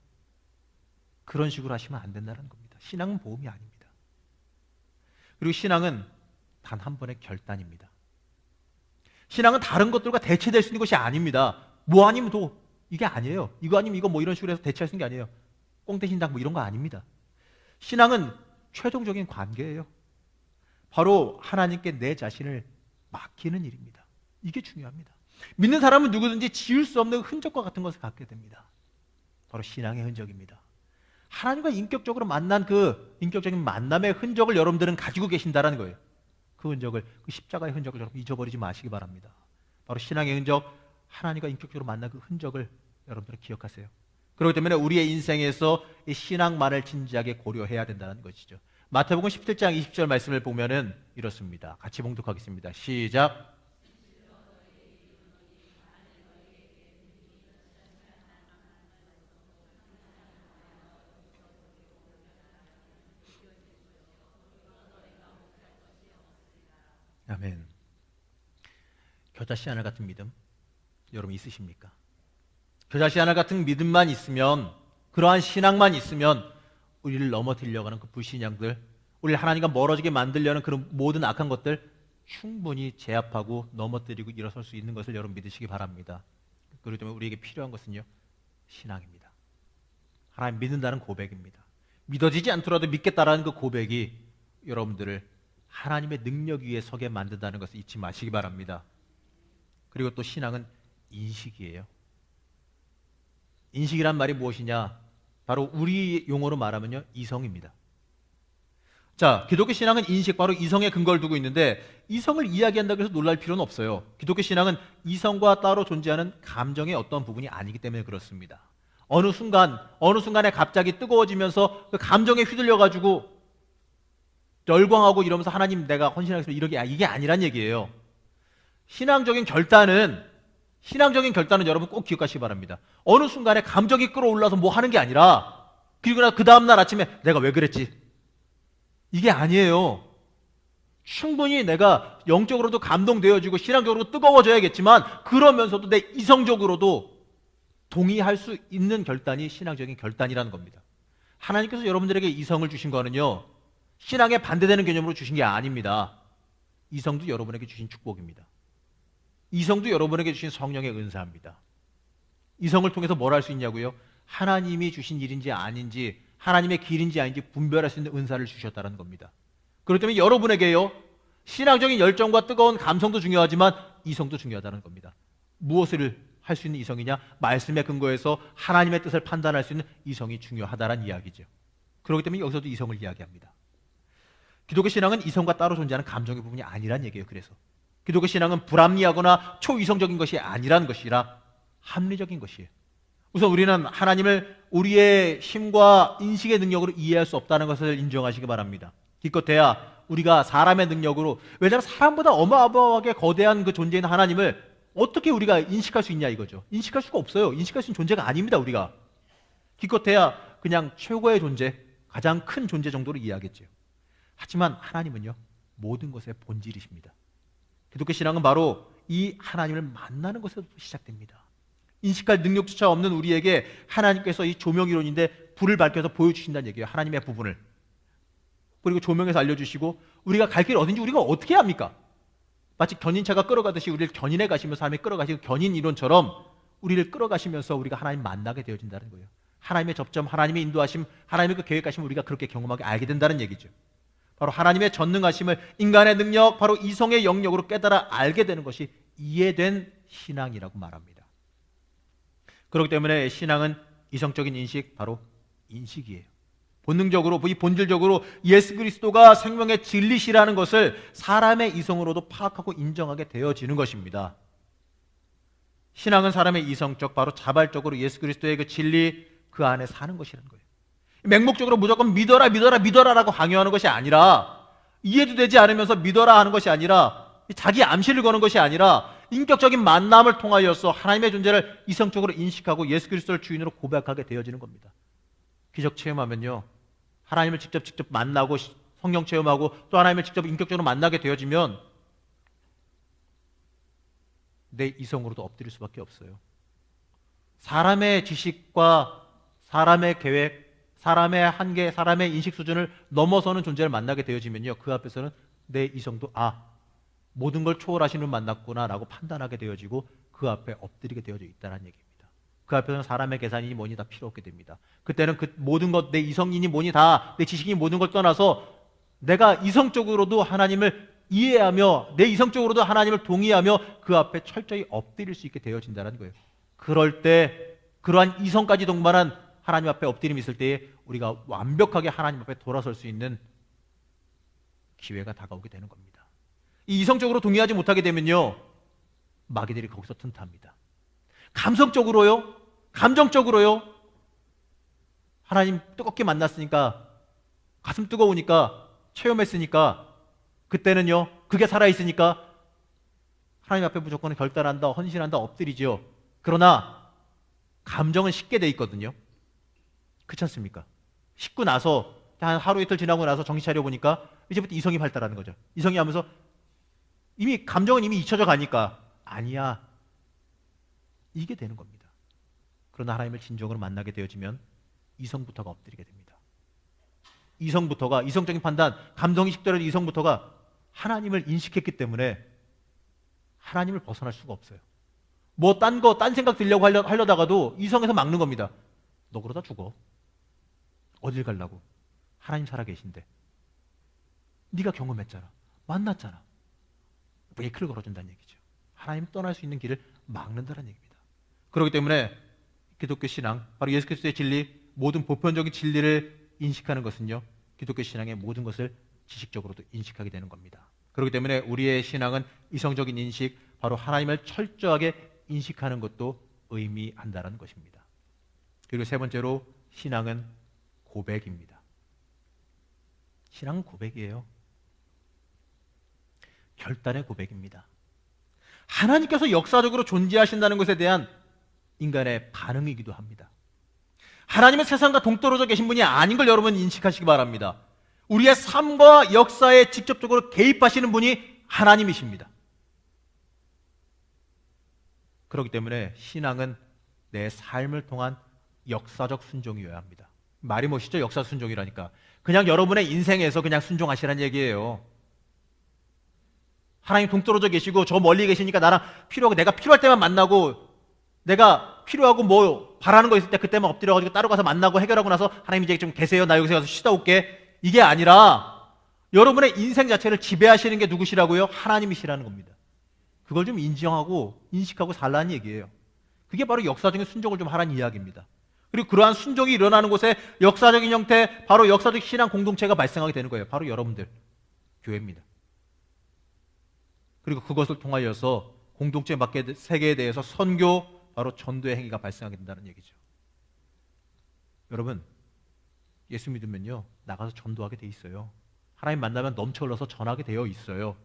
그런 식으로 하시면 안 된다는 겁니다. 신앙은 보험이 아닙니다. 그리고 신앙은 단 한 번의 결단입니다. 신앙은 다른 것들과 대체될 수 있는 것이 아닙니다. 뭐 아니면 도 이게 아니에요. 이거 아니면 이거 뭐 이런 식으로 해서 대체할 수 있는 게 아니에요. 꽁대신당 뭐 이런 거 아닙니다. 신앙은 최종적인 관계예요. 바로 하나님께 내 자신을 맡기는 일입니다. 이게 중요합니다. 믿는 사람은 누구든지 지울 수 없는 흔적과 같은 것을 갖게 됩니다. 바로 신앙의 흔적입니다. 하나님과 인격적으로 만난 그 인격적인 만남의 흔적을 여러분들은 가지고 계신다는 거예요. 그 흔적을, 그 십자가의 흔적을 여러분 잊어버리지 마시기 바랍니다. 바로 신앙의 흔적, 하나님과 인격적으로 만난 그 흔적을 여러분들은 기억하세요. 그렇기 때문에 우리의 인생에서 이 신앙만을 진지하게 고려해야 된다는 것이죠. 마태복음 17장 20절 말씀을 보면은 이렇습니다. 같이 봉독하겠습니다. 시작. 아멘. 겨자씨 하나 같은 믿음 여러분 있으십니까? 겨자씨 하나 같은 믿음만 있으면, 그러한 신앙만 있으면 우리를 넘어뜨리려고 하는 그 불신앙들, 우리를 하나님과 멀어지게 만들려는 그런 모든 악한 것들 충분히 제압하고 넘어뜨리고 일어설 수 있는 것을 여러분 믿으시기 바랍니다. 그렇기 때문에 우리에게 필요한 것은요, 신앙입니다. 하나님 믿는다는 고백입니다. 믿어지지 않더라도 믿겠다라는 그 고백이 여러분들을 하나님의 능력 위에 서게 만든다는 것을 잊지 마시기 바랍니다. 그리고 또 신앙은 인식이에요. 인식이란 말이 무엇이냐? 바로 우리 용어로 말하면요, 이성입니다. 자, 기독교 신앙은 인식, 바로 이성에 근거를 두고 있는데 이성을 이야기한다고 해서 놀랄 필요는 없어요. 기독교 신앙은 이성과 따로 존재하는 감정의 어떤 부분이 아니기 때문에 그렇습니다. 어느 순간에 갑자기 뜨거워지면서 그 감정에 휘둘려가지고 열광하고 이러면서 하나님 내가 헌신하겠습니다. 이게 아니란 얘기예요. 신앙적인 결단은 여러분 꼭 기억하시기 바랍니다. 어느 순간에 감정이 끌어올라서 뭐 하는 게 아니라 그리고 그 다음날 아침에 내가 왜 그랬지? 이게 아니에요. 충분히 내가 영적으로도 감동되어지고 신앙적으로 뜨거워져야겠지만 그러면서도 내 이성적으로도 동의할 수 있는 결단이 신앙적인 결단이라는 겁니다. 하나님께서 여러분들에게 이성을 주신 거는요, 신앙에 반대되는 개념으로 주신 게 아닙니다. 이성도 여러분에게 주신 축복입니다. 이성도 여러분에게 주신 성령의 은사입니다. 이성을 통해서 뭘 할 수 있냐고요? 하나님이 주신 일인지 아닌지, 하나님의 길인지 아닌지 분별할 수 있는 은사를 주셨다는 겁니다. 그렇기 때문에 여러분에게요, 신앙적인 열정과 뜨거운 감성도 중요하지만 이성도 중요하다는 겁니다. 무엇을 할 수 있는 이성이냐? 말씀에 근거해서 하나님의 뜻을 판단할 수 있는 이성이 중요하다는 이야기죠. 그렇기 때문에 여기서도 이성을 이야기합니다. 기독교 신앙은 이성과 따로 존재하는 감정의 부분이 아니란 얘기예요. 그래서 기독교 신앙은 불합리하거나 초이성적인 것이 아니라는 것이라 합리적인 것이에요. 우선 우리는 하나님을 우리의 힘과 인식의 능력으로 이해할 수 없다는 것을 인정하시기 바랍니다. 기껏해야 우리가 사람의 능력으로, 왜냐하면 사람보다 어마어마하게 거대한 그 존재인 하나님을 어떻게 우리가 인식할 수 있냐 이거죠. 인식할 수가 없어요. 인식할 수 있는 존재가 아닙니다. 우리가 기껏해야 그냥 최고의 존재, 가장 큰 존재 정도로 이해하겠죠. 하지만 하나님은요, 모든 것의 본질이십니다. 기독교 신앙은 바로 이 하나님을 만나는 것에서 시작됩니다. 인식할 능력조차 없는 우리에게 하나님께서 이 조명이론인데 불을 밝혀서 보여주신다는 얘기예요. 하나님의 부분을. 그리고 조명에서 알려주시고 우리가 갈 길 어딘지 우리가 어떻게 합니까? 마치 견인차가 끌어가듯이 우리를 견인해 가시면서 하나님이 끌어가시고, 견인 이론처럼 우리를 끌어가시면서 우리가 하나님 만나게 되어진다는 거예요. 하나님의 접점, 하나님의 인도하심, 하나님의 그 계획하심을 우리가 그렇게 경험하게 알게 된다는 얘기죠. 바로 하나님의 전능하심을 인간의 능력, 바로 이성의 영역으로 깨달아 알게 되는 것이 이해된 신앙이라고 말합니다. 그렇기 때문에 신앙은 이성적인 인식, 바로 인식이에요. 본능적으로, 본질적으로 예수 그리스도가 생명의 진리시라는 것을 사람의 이성으로도 파악하고 인정하게 되어지는 것입니다. 신앙은 사람의 이성적, 바로 자발적으로 예수 그리스도의 그 진리, 그 안에 사는 것이라는 거예요. 맹목적으로 무조건 믿어라라고 강요하는 것이 아니라, 이해도 되지 않으면서 믿어라 하는 것이 아니라, 자기 암시를 거는 것이 아니라 인격적인 만남을 통하여서 하나님의 존재를 이성적으로 인식하고 예수 그리스도를 주인으로 고백하게 되어지는 겁니다. 기적 체험하면요, 하나님을 직접 만나고 성령 체험하고 또 하나님을 직접 인격적으로 만나게 되어지면 내 이성으로도 엎드릴 수밖에 없어요. 사람의 지식과 사람의 계획, 사람의 한계, 사람의 인식 수준을 넘어서는 존재를 만나게 되어지면요, 그 앞에서는 내 이성도 모든 걸 초월하시는 분 만났구나 라고 판단하게 되어지고 그 앞에 엎드리게 되어져 있다는 얘기입니다. 그 앞에서는 사람의 계산이니 뭐니 다 필요 없게 됩니다. 그때는 그 모든 것, 내 이성이니 뭐니 다, 내 지식이니 모든 걸 떠나서 내가 이성적으로도 하나님을 이해하며 내 이성적으로도 하나님을 동의하며 그 앞에 철저히 엎드릴 수 있게 되어진다는 거예요. 그럴 때 그러한 이성까지 동반한 하나님 앞에 엎드림이 있을 때에 우리가 완벽하게 하나님 앞에 돌아설 수 있는 기회가 다가오게 되는 겁니다. 이 이성적으로 동의하지 못하게 되면요, 마귀들이 거기서 튼트합니다. 감정적으로요, 하나님 뜨겁게 만났으니까, 가슴 뜨거우니까, 체험했으니까, 그때는요, 그게 살아있으니까 하나님 앞에 무조건 결단한다, 헌신한다, 엎드리죠. 그러나 감정은 식게 돼 있거든요. 그렇지 않습니까? 식고 나서 한 하루 이틀 지나고 나서 정신 차려보니까 이제부터 이성이 발달하는 거죠. 이성이 하면서 감정은 이미 잊혀져 가니까 아니야, 이게 되는 겁니다. 그러나 하나님을 진정으로 만나게 되어지면 이성부터가 엎드리게 됩니다. 이성적인 판단, 감정이 식더라도 이성부터가 하나님을 인식했기 때문에 하나님을 벗어날 수가 없어요. 딴 생각 들려고 하려다가도 이성에서 막는 겁니다. 너 그러다 죽어. 어딜 가려고? 하나님 살아계신데. 네가 경험했잖아. 만났잖아. 브레이크를 걸어준다는 얘기죠. 하나님 떠날 수 있는 길을 막는다는 얘기입니다. 그렇기 때문에 기독교 신앙, 바로 예수 그리스도의 진리, 모든 보편적인 진리를 인식하는 것은요, 기독교 신앙의 모든 것을 지식적으로도 인식하게 되는 겁니다. 그렇기 때문에 우리의 신앙은 이성적인 인식, 바로 하나님을 철저하게 인식하는 것도 의미한다는 것입니다. 그리고 세 번째로 신앙은 고백입니다. 신앙은 고백이에요. 결단의 고백입니다. 하나님께서 역사적으로 존재하신다는 것에 대한 인간의 반응이기도 합니다. 하나님은 세상과 동떨어져 계신 분이 아닌 걸 여러분 인식하시기 바랍니다. 우리의 삶과 역사에 직접적으로 개입하시는 분이 하나님이십니다. 그렇기 때문에 신앙은 내 삶을 통한 역사적 순종이어야 합니다. 말이 멋있죠? 역사 순종이라니까. 그냥 여러분의 인생에서 그냥 순종하시라는 얘기예요. 하나님 동떨어져 계시고 저 멀리 계시니까 나랑 필요하고 내가 필요할 때만 만나고 내가 필요하고 뭐 바라는 거 있을 때 그때만 엎드려가지고 따로 가서 만나고 해결하고 나서 하나님 이제 좀 계세요. 나 여기서 가서 쉬다 올게. 이게 아니라 여러분의 인생 자체를 지배하시는 게 누구시라고요? 하나님이시라는 겁니다. 그걸 좀 인정하고 인식하고 살라는 얘기예요. 그게 바로 역사적인 순종을 좀 하라는 이야기입니다. 그리고 그러한 순종이 일어나는 곳에 역사적인 형태, 바로 역사적 신앙 공동체가 발생하게 되는 거예요. 바로 여러분들, 교회입니다. 그리고 그것을 통하여서 공동체 세계에 대해서 선교, 바로 전도의 행위가 발생하게 된다는 얘기죠. 여러분, 예수 믿으면요 나가서 전도하게 돼 있어요. 하나님 만나면 넘쳐 흘러서 전하게 되어 있어요.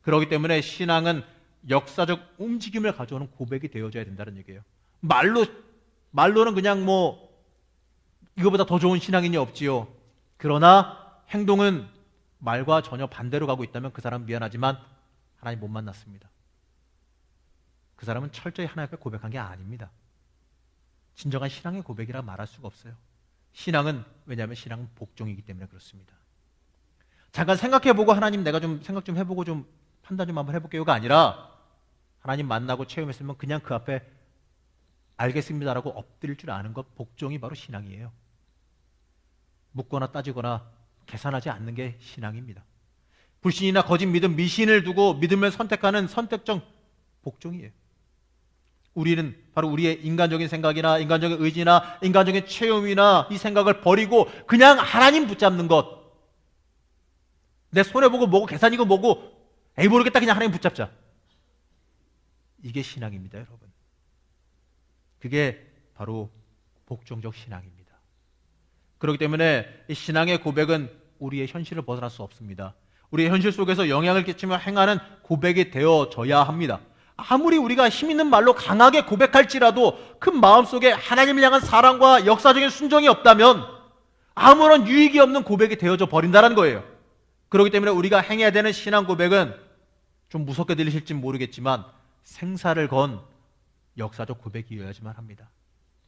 그렇기 때문에 신앙은 역사적 움직임을 가져오는 고백이 되어져야 된다는 얘기예요. 말로는 그냥 뭐 이거보다 더 좋은 신앙인이 없지요. 그러나 행동은 말과 전혀 반대로 가고 있다면 그 사람은 미안하지만 하나님 못 만났습니다. 그 사람은 철저히 하나님 앞에 고백한 게 아닙니다. 진정한 신앙의 고백이라 말할 수가 없어요. 신앙은, 왜냐하면 신앙은 복종이기 때문에 그렇습니다. 잠깐 생각해보고 하나님 내가 좀 생각 좀 해보고 좀 판단 좀 한번 해볼게요가 아니라 하나님 만나고 체험했으면 그냥 그 앞에 알겠습니다라고 엎드릴 줄 아는 것, 복종이 바로 신앙이에요. 묻거나 따지거나 계산하지 않는 게 신앙입니다. 불신이나 거짓 믿음, 미신을 두고 믿음을 선택하는 선택적 복종이에요. 우리는 바로 우리의 인간적인 생각이나 인간적인 의지나 인간적인 체험이나 이 생각을 버리고 그냥 하나님 붙잡는 것. 내 손해보고 뭐고 계산이고 뭐고 에이 모르겠다 그냥 하나님 붙잡자. 이게 신앙입니다, 여러분. 그게 바로 복종적 신앙입니다. 그렇기 때문에 이 신앙의 고백은 우리의 현실을 벗어날 수 없습니다. 우리의 현실 속에서 영향을 끼치며 행하는 고백이 되어져야 합니다. 아무리 우리가 힘 있는 말로 강하게 고백할지라도 그 마음속에 하나님을 향한 사랑과 역사적인 순종이 없다면 아무런 유익이 없는 고백이 되어져 버린다는 거예요. 그렇기 때문에 우리가 행해야 되는 신앙 고백은 좀 무섭게 들리실지 모르겠지만 생사를 건 역사적 고백이어야지만 합니다.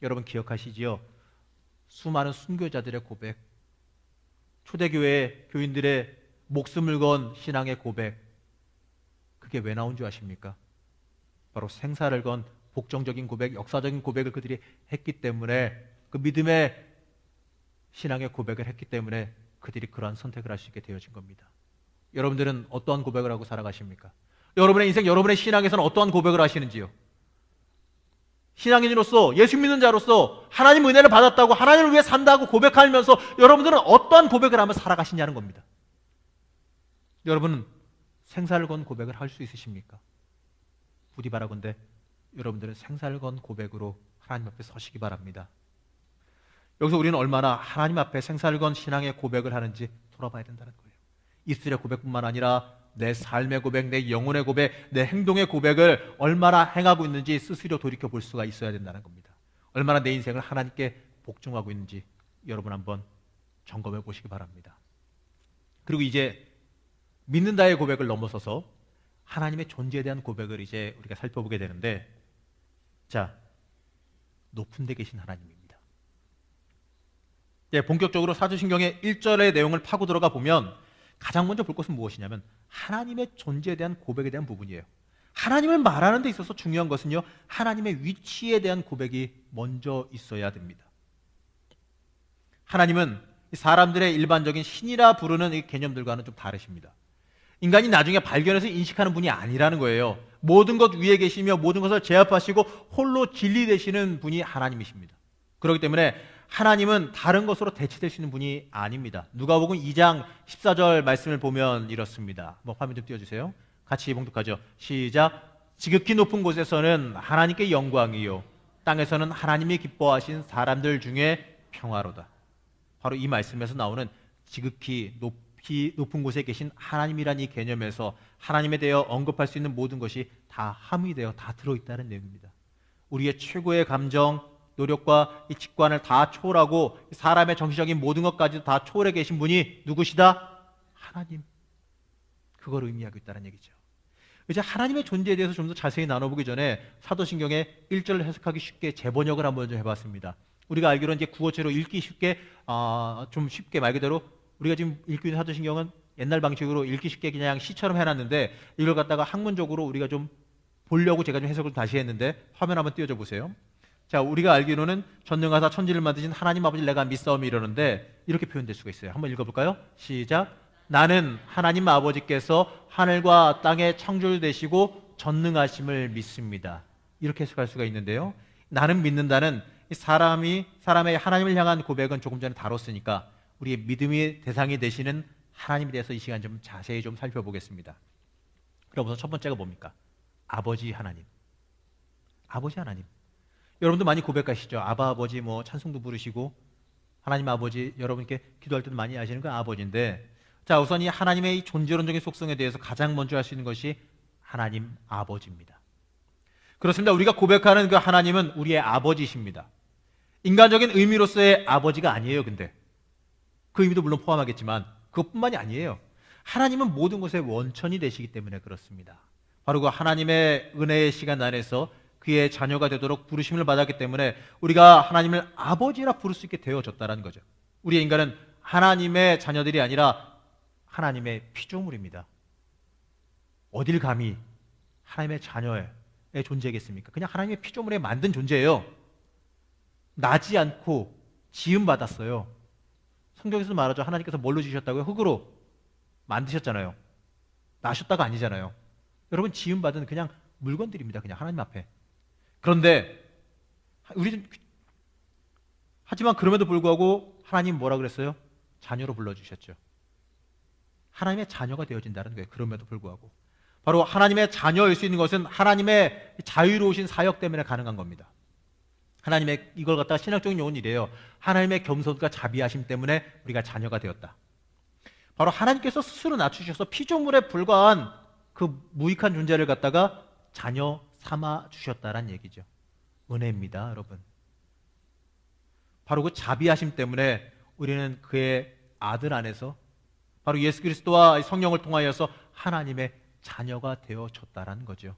여러분 기억하시지요? 수많은 순교자들의 고백, 초대교회 교인들의 목숨을 건 신앙의 고백, 그게 왜 나온 줄 아십니까? 바로 생사를 건 복종적인 고백, 역사적인 고백을 그들이 했기 때문에, 그 믿음의 신앙의 고백을 했기 때문에 그들이 그러한 선택을 할 수 있게 되어진 겁니다. 여러분들은 어떠한 고백을 하고 살아가십니까? 여러분의 인생, 여러분의 신앙에서는 어떠한 고백을 하시는지요? 신앙인으로서, 예수 믿는 자로서 하나님 은혜를 받았다고, 하나님을 위해 산다고 고백하면서 여러분들은 어떠한 고백을 하며 살아가시냐는 겁니다. 여러분은 생사를 건 고백을 할 수 있으십니까? 부디 바라건대 여러분들은 생사를 건 고백으로 하나님 앞에 서시기 바랍니다. 여기서 우리는 얼마나 하나님 앞에 생사를 건 신앙의 고백을 하는지 돌아봐야 된다는 거예요. 입술의 고백뿐만 아니라 내 삶의 고백, 내 영혼의 고백, 내 행동의 고백을 얼마나 행하고 있는지 스스로 돌이켜 볼 수가 있어야 된다는 겁니다. 얼마나 내 인생을 하나님께 복종하고 있는지 여러분 한번 점검해 보시기 바랍니다. 그리고 이제 믿는다의 고백을 넘어서서 하나님의 존재에 대한 고백을 이제 우리가 살펴보게 되는데, 자, 높은 데 계신 하나님입니다. 본격적으로 사도신경의 1절의 내용을 파고 들어가 보면 가장 먼저 볼 것은 무엇이냐면 하나님의 존재에 대한 고백에 대한 부분이에요. 하나님을 말하는 데 있어서 중요한 것은요, 하나님의 위치에 대한 고백이 먼저 있어야 됩니다. 하나님은 사람들의 일반적인 신이라 부르는 이 개념들과는 좀 다르십니다. 인간이 나중에 발견해서 인식하는 분이 아니라는 거예요. 모든 것 위에 계시며 모든 것을 제압하시고 홀로 진리 되시는 분이 하나님이십니다. 그렇기 때문에 하나님은 다른 것으로 대체될 수 있는 분이 아닙니다. 누가복음 2장 14절 말씀을 보면 이렇습니다. 화면 좀 띄워주세요. 같이 봉독하죠. 시작. 지극히 높은 곳에서는 하나님께 영광이요 땅에서는 하나님이 기뻐하신 사람들 중에 평화로다. 바로 이 말씀에서 나오는 지극히 높은 곳에 계신 하나님이란 이 개념에서 하나님에 대해 언급할 수 있는 모든 것이 다 함의되어 다 들어있다는 내용입니다. 우리의 최고의 감정, 노력과 이 직관을 다 초월하고 사람의 정신적인 모든 것까지도 다 초월해 계신 분이 누구시다? 하나님. 그걸 의미하고 있다는 얘기죠. 이제 하나님의 존재에 대해서 좀 더 자세히 나눠보기 전에 사도신경의 1절을 해석하기 쉽게 재번역을 한번 좀 해봤습니다. 우리가 알기로는 이제 구어체로 읽기 쉽게 좀 쉽게 말 그대로 우리가 지금 읽고 있는 사도신경은 옛날 방식으로 읽기 쉽게 그냥 시처럼 해놨는데 이걸 갖다가 학문적으로 우리가 좀 보려고 제가 좀 해석을 다시 했는데 화면 한번 띄워줘 보세요. 자, 우리가 알기로는 전능하사 천지를 만드신 하나님 아버지를 내가 믿사오며 이러는데 이렇게 표현될 수가 있어요. 한번 읽어볼까요? 시작. 나는 하나님 아버지께서 하늘과 땅의 창조주되시고 전능하심을 믿습니다. 이렇게 해석할 수가 있는데요. 나는 믿는다는 사람의 하나님을 향한 고백은 조금 전에 다뤘으니까 우리의 믿음의 대상이 되시는 하나님에 대해서 이 시간 좀 자세히 좀 살펴보겠습니다. 그럼 우선 첫 번째가 뭡니까? 아버지 하나님. 아버지 하나님. 여러분도 많이 고백하시죠. 아바 아버지 찬송도 부르시고 하나님 아버지 여러분께 기도할 때도 많이 하시는 건 아버지인데 자, 우선 이 하나님의 이 존재론적인 속성에 대해서 가장 먼저 할 수 있는 것이 하나님 아버지입니다. 그렇습니다. 우리가 고백하는 그 하나님은 우리의 아버지십니다. 인간적인 의미로서의 아버지가 아니에요. 근데 그 의미도 물론 포함하겠지만 그것뿐만이 아니에요. 하나님은 모든 것의 원천이 되시기 때문에 그렇습니다. 바로 그 하나님의 은혜의 시간 안에서 그의 자녀가 되도록 부르심을 받았기 때문에 우리가 하나님을 아버지라 부를 수 있게 되어졌다는 거죠. 우리 인간은 하나님의 자녀들이 아니라 하나님의 피조물입니다. 어딜 감히 하나님의 자녀의 존재겠습니까? 그냥 하나님의 피조물에 만든 존재예요. 나지 않고 지음받았어요. 성경에서 말하죠. 하나님께서 뭘로 지으셨다고요? 흙으로 만드셨잖아요. 나셨다가 아니잖아요. 여러분 지음받은 그냥 물건들입니다. 그냥 하나님 앞에. 그런데 하지만 그럼에도 불구하고 하나님 뭐라 그랬어요? 자녀로 불러주셨죠. 하나님의 자녀가 되어진다는 거예요. 그럼에도 불구하고. 바로 하나님의 자녀일 수 있는 것은 하나님의 자유로우신 사역 때문에 가능한 겁니다. 하나님의 이걸 갖다가 신학적인 용어는 이래요. 하나님의 겸손과 자비하심 때문에 우리가 자녀가 되었다. 바로 하나님께서 스스로 낮추셔서 피조물에 불과한 그 무익한 존재를 갖다가 자녀 삼아 주셨다는 얘기죠. 은혜입니다, 여러분. 바로 그 자비하심 때문에 우리는 그의 아들 안에서 바로 예수 그리스도와 성령을 통하여서 하나님의 자녀가 되어졌다는 거죠.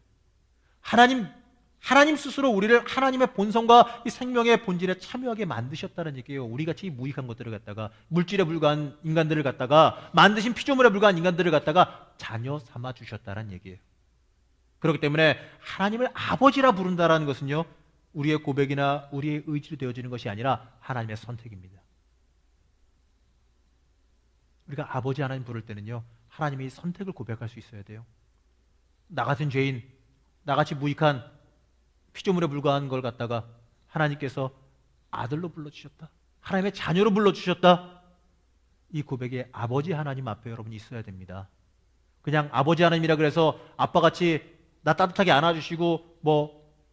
하나님 스스로 우리를 하나님의 본성과 이 생명의 본질에 참여하게 만드셨다는 얘기예요. 우리같이 무익한 것들을 갖다가 물질에 불과한 인간들을 갖다가 만드신 피조물에 불과한 인간들을 갖다가 자녀 삼아 주셨다는 얘기예요. 그렇기 때문에 하나님을 아버지라 부른다는 것은요, 우리의 고백이나 우리의 의지로 되어지는 것이 아니라 하나님의 선택입니다. 우리가 아버지 하나님 부를 때는요, 하나님이 선택을 고백할 수 있어야 돼요. 나 같은 죄인, 나같이 무익한 피조물에 불과한 걸 갖다가 하나님께서 아들로 불러주셨다. 하나님의 자녀로 불러주셨다. 이 고백에 아버지 하나님 앞에 여러분이 있어야 됩니다. 그냥 아버지 하나님이라 그래서 아빠같이 나 따뜻하게 안아주시고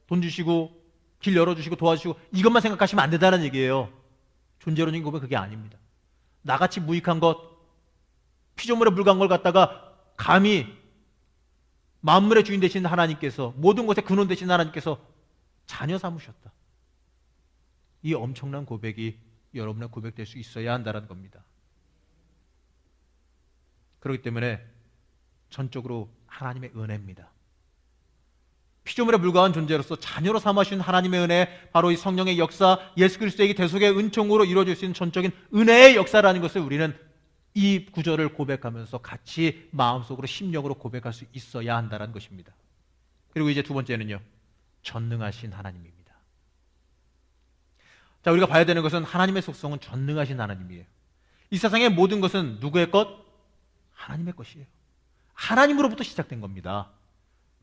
돈 주시고 길 열어주시고 도와주시고 이것만 생각하시면 안 된다는 얘기예요. 존재론적인 고백 그게 아닙니다. 나같이 무익한 것, 피조물에 불과한 걸 갖다가 감히 만물의 주인 되신 하나님께서, 모든 것의 근원 되신 하나님께서 자녀 삼으셨다. 이 엄청난 고백이 여러분의 고백될 수 있어야 한다는 겁니다. 그렇기 때문에 전적으로 하나님의 은혜입니다. 피조물에 불과한 존재로서 자녀로 삼으신 하나님의 은혜, 바로 이 성령의 역사, 예수 그리스도에게 대속의 은총으로 이루어질 수 있는 전적인 은혜의 역사라는 것을 우리는 이 구절을 고백하면서 같이 마음속으로 심령으로 고백할 수 있어야 한다는 것입니다. 그리고 이제 두 번째는요, 전능하신 하나님입니다. 자, 우리가 봐야 되는 것은 하나님의 속성은 전능하신 하나님이에요. 이 세상의 모든 것은 누구의 것? 하나님의 것이에요. 하나님으로부터 시작된 겁니다.